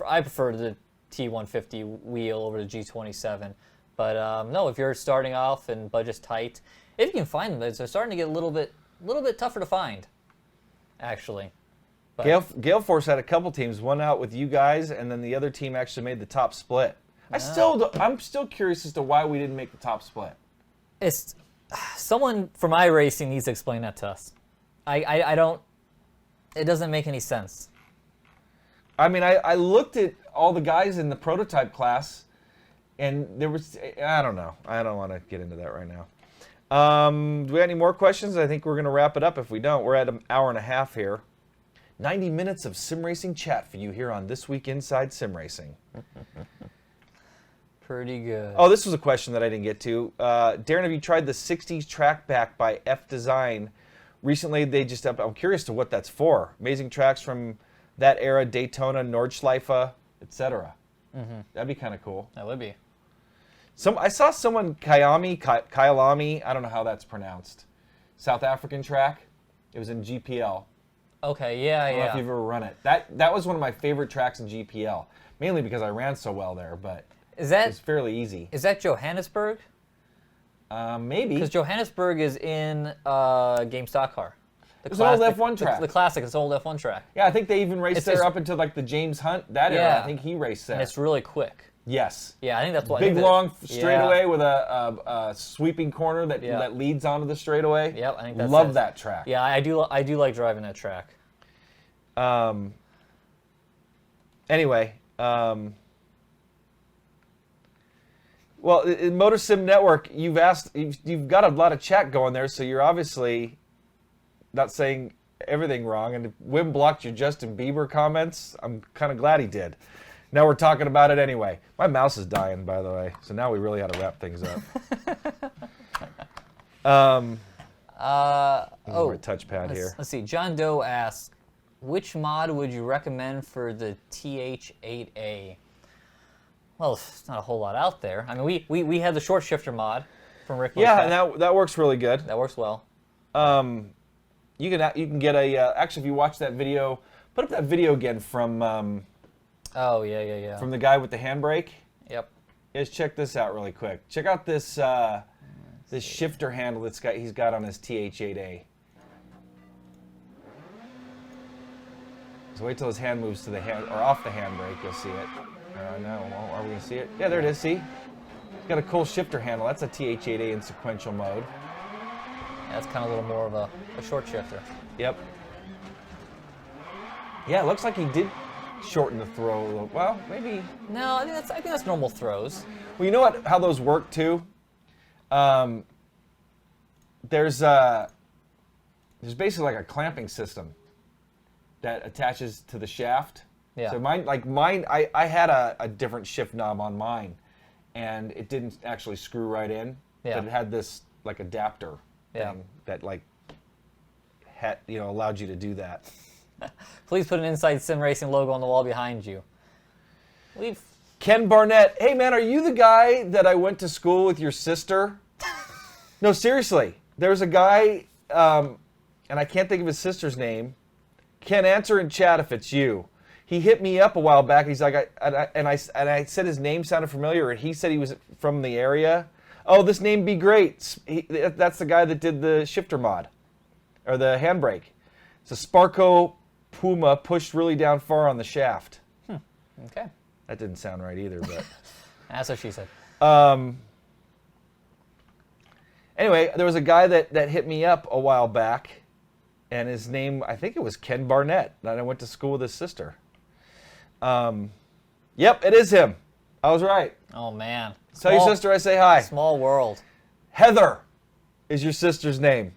I prefer the T150 wheel over the G27. But no, if you're starting off and budget's tight, if you can find them, they're starting to get a little bit tougher to find, actually. Gale Force had a couple teams, one out with you guys, and then the other team actually made the top split. I'm still curious as to why we didn't make the top split. It's someone from iRacing needs to explain that to us. I don't. It doesn't make any sense. I mean, I looked at all the guys in the prototype class, and there was, I don't know. I don't want to get into that right now. Do we have any more questions? I think we're going to wrap it up. If we don't, we're at an hour and a half here. 90 minutes of sim racing chat for you here on This Week Inside Sim Racing. Pretty good. Oh, this was a question that I didn't get to. Darren, have you tried the 60s trackback by F Design? Recently, I'm curious to what that's for. Amazing tracks from that era, Daytona, Nordschleife, etc. That'd be kind of cool. That would be. I saw someone, Kyalami, I don't know how that's pronounced, South African track. It was in GPL. Okay, yeah, I don't know if you've ever run it. That was one of my favorite tracks in GPL, mainly because I ran so well there, but it's fairly easy. Is that Johannesburg? Maybe. Because Johannesburg is in Game Stock Car. It's an old F1 track. The classic, it's an old F1 track. Yeah, I think they even raced there up until like the James Hunt, that era. I think he raced there. And it's really quick. Yes. Yeah, I think that's what. Big, long straightaway with a sweeping corner that leads onto the straightaway. Yep, I think that's Love that track. Yeah, I do like driving that track. Anyway, well, in Motor Sim Network, you've got a lot of chat going there, so you're obviously not saying everything wrong. And if Wim blocked your Justin Bieber comments, I'm kind of glad he did. Now we're talking about it anyway. My mouse is dying, by the way, so now we really had to wrap things up. Touchpad here. Let's see. John Doe asks, which mod would you recommend for the TH8A? Well, it's not a whole lot out there. I mean, we had the short shifter mod from Rick. Yeah, and that works really good. That works well. You can get a actually, if you watch that video, put up that video again from. Oh yeah. From the guy with the handbrake. Yep. Guys, check this out really quick. Check out this this shifter handle he's got on his TH8A. So wait till his hand moves to the hand or off the handbrake, you'll see it. No, are we gonna see it? Yeah, there it is. See, it's got a cool shifter handle. That's a TH8A in sequential mode. Yeah, that's kind of a little more of a short shifter. Yep. Yeah, it looks like he did shorten the throw a little. Well, maybe. No, I think that's normal throws. Well, you know how those work too. There's basically like a clamping system that attaches to the shaft. Yeah. So mine, I had a different shift knob on mine, and it didn't actually screw right in. Yeah. But it had this like adapter thing that allowed you to do that. Please put an Inside Sim Racing logo on the wall behind you. Ken Barnett, hey man, are you the guy that I went to school with your sister? No, seriously. There's a guy, and I can't think of his sister's name. Ken, answer in chat if it's you. He hit me up a while back. He's like, I said his name sounded familiar, and he said he was from the area. Oh, this name be great. That's the guy that did the shifter mod, or the handbrake. It's a Sparco Puma pushed really down far on the shaft. Okay. That didn't sound right either, but. That's what she said. Anyway, there was a guy that hit me up a while back, and his name, I think it was Ken Barnett, and I went to school with his sister. Yep, it is him. I was right. Oh, man. Tell your sister I say hi. Small world. Heather is your sister's name.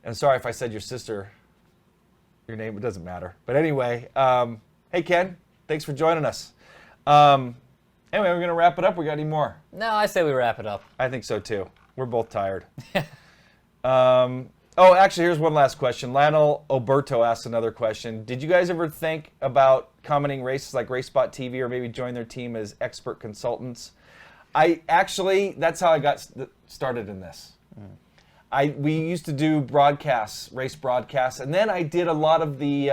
And sorry if I said your sister, your name, it doesn't matter. But anyway, hey, Ken, thanks for joining us. Anyway, we're going to wrap it up. We got any more? No, I say we wrap it up. I think so, too. We're both tired. Oh, actually, here's one last question. Lionel Oberto asked another question. Did you guys ever think about commenting races like Racebot TV or maybe join their team as expert consultants? That's how I got started in this. We used to do broadcasts, race broadcasts, and then I did a lot of the,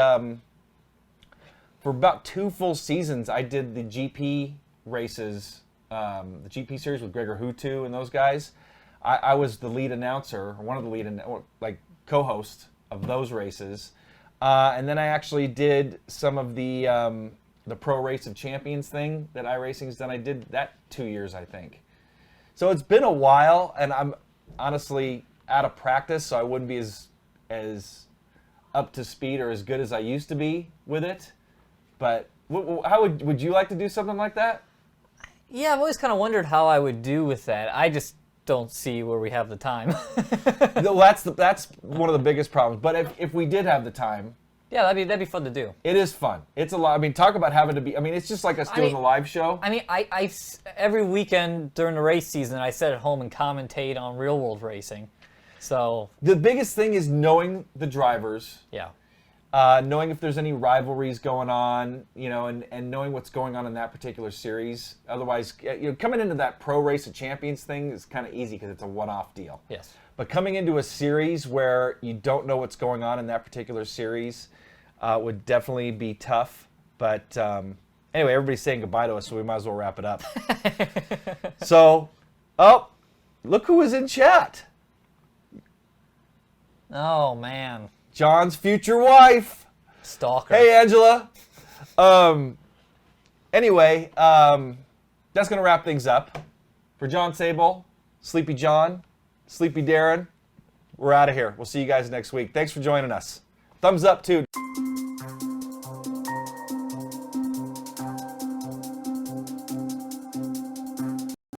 for about 2 full seasons, I did the GP races, the GP series with Gregor Hutu and those guys. I was the lead announcer, or one of the lead, co-hosts of those races. And then I actually did some of the Pro Race of Champions thing that iRacing's done. I did that 2 years, I think. So it's been a while, and I'm honestly out of practice, so I wouldn't be as up to speed or as good as I used to be with it. But how would you like to do something like that? Yeah, I've always kind of wondered how I would do with that. I just don't see where we have the time. No, that's one of the biggest problems. But if we did have the time, yeah, that'd be fun to do. It is fun. It's a lot. I mean, talk about having to be. I mean, it's just like us doing a live show. I mean, I every weekend during the race season, I sit at home and commentate on real world racing. So the biggest thing is knowing the drivers. Yeah. knowing if there's any rivalries going on, and knowing what's going on in that particular series. Otherwise, coming into that Pro Race of Champions thing is kind of easy because it's a one-off deal. Yes. But coming into a series where you don't know what's going on in that particular series would definitely be tough. But anyway, everybody's saying goodbye to us, so we might as well wrap it up. So, look who was in chat. Oh, man. John's future wife. Stalker. Hey, Angela. Anyway, that's going to wrap things up. For John Sable, Sleepy John, Sleepy Darren, we're out of here. We'll see you guys next week. Thanks for joining us. Thumbs up, too.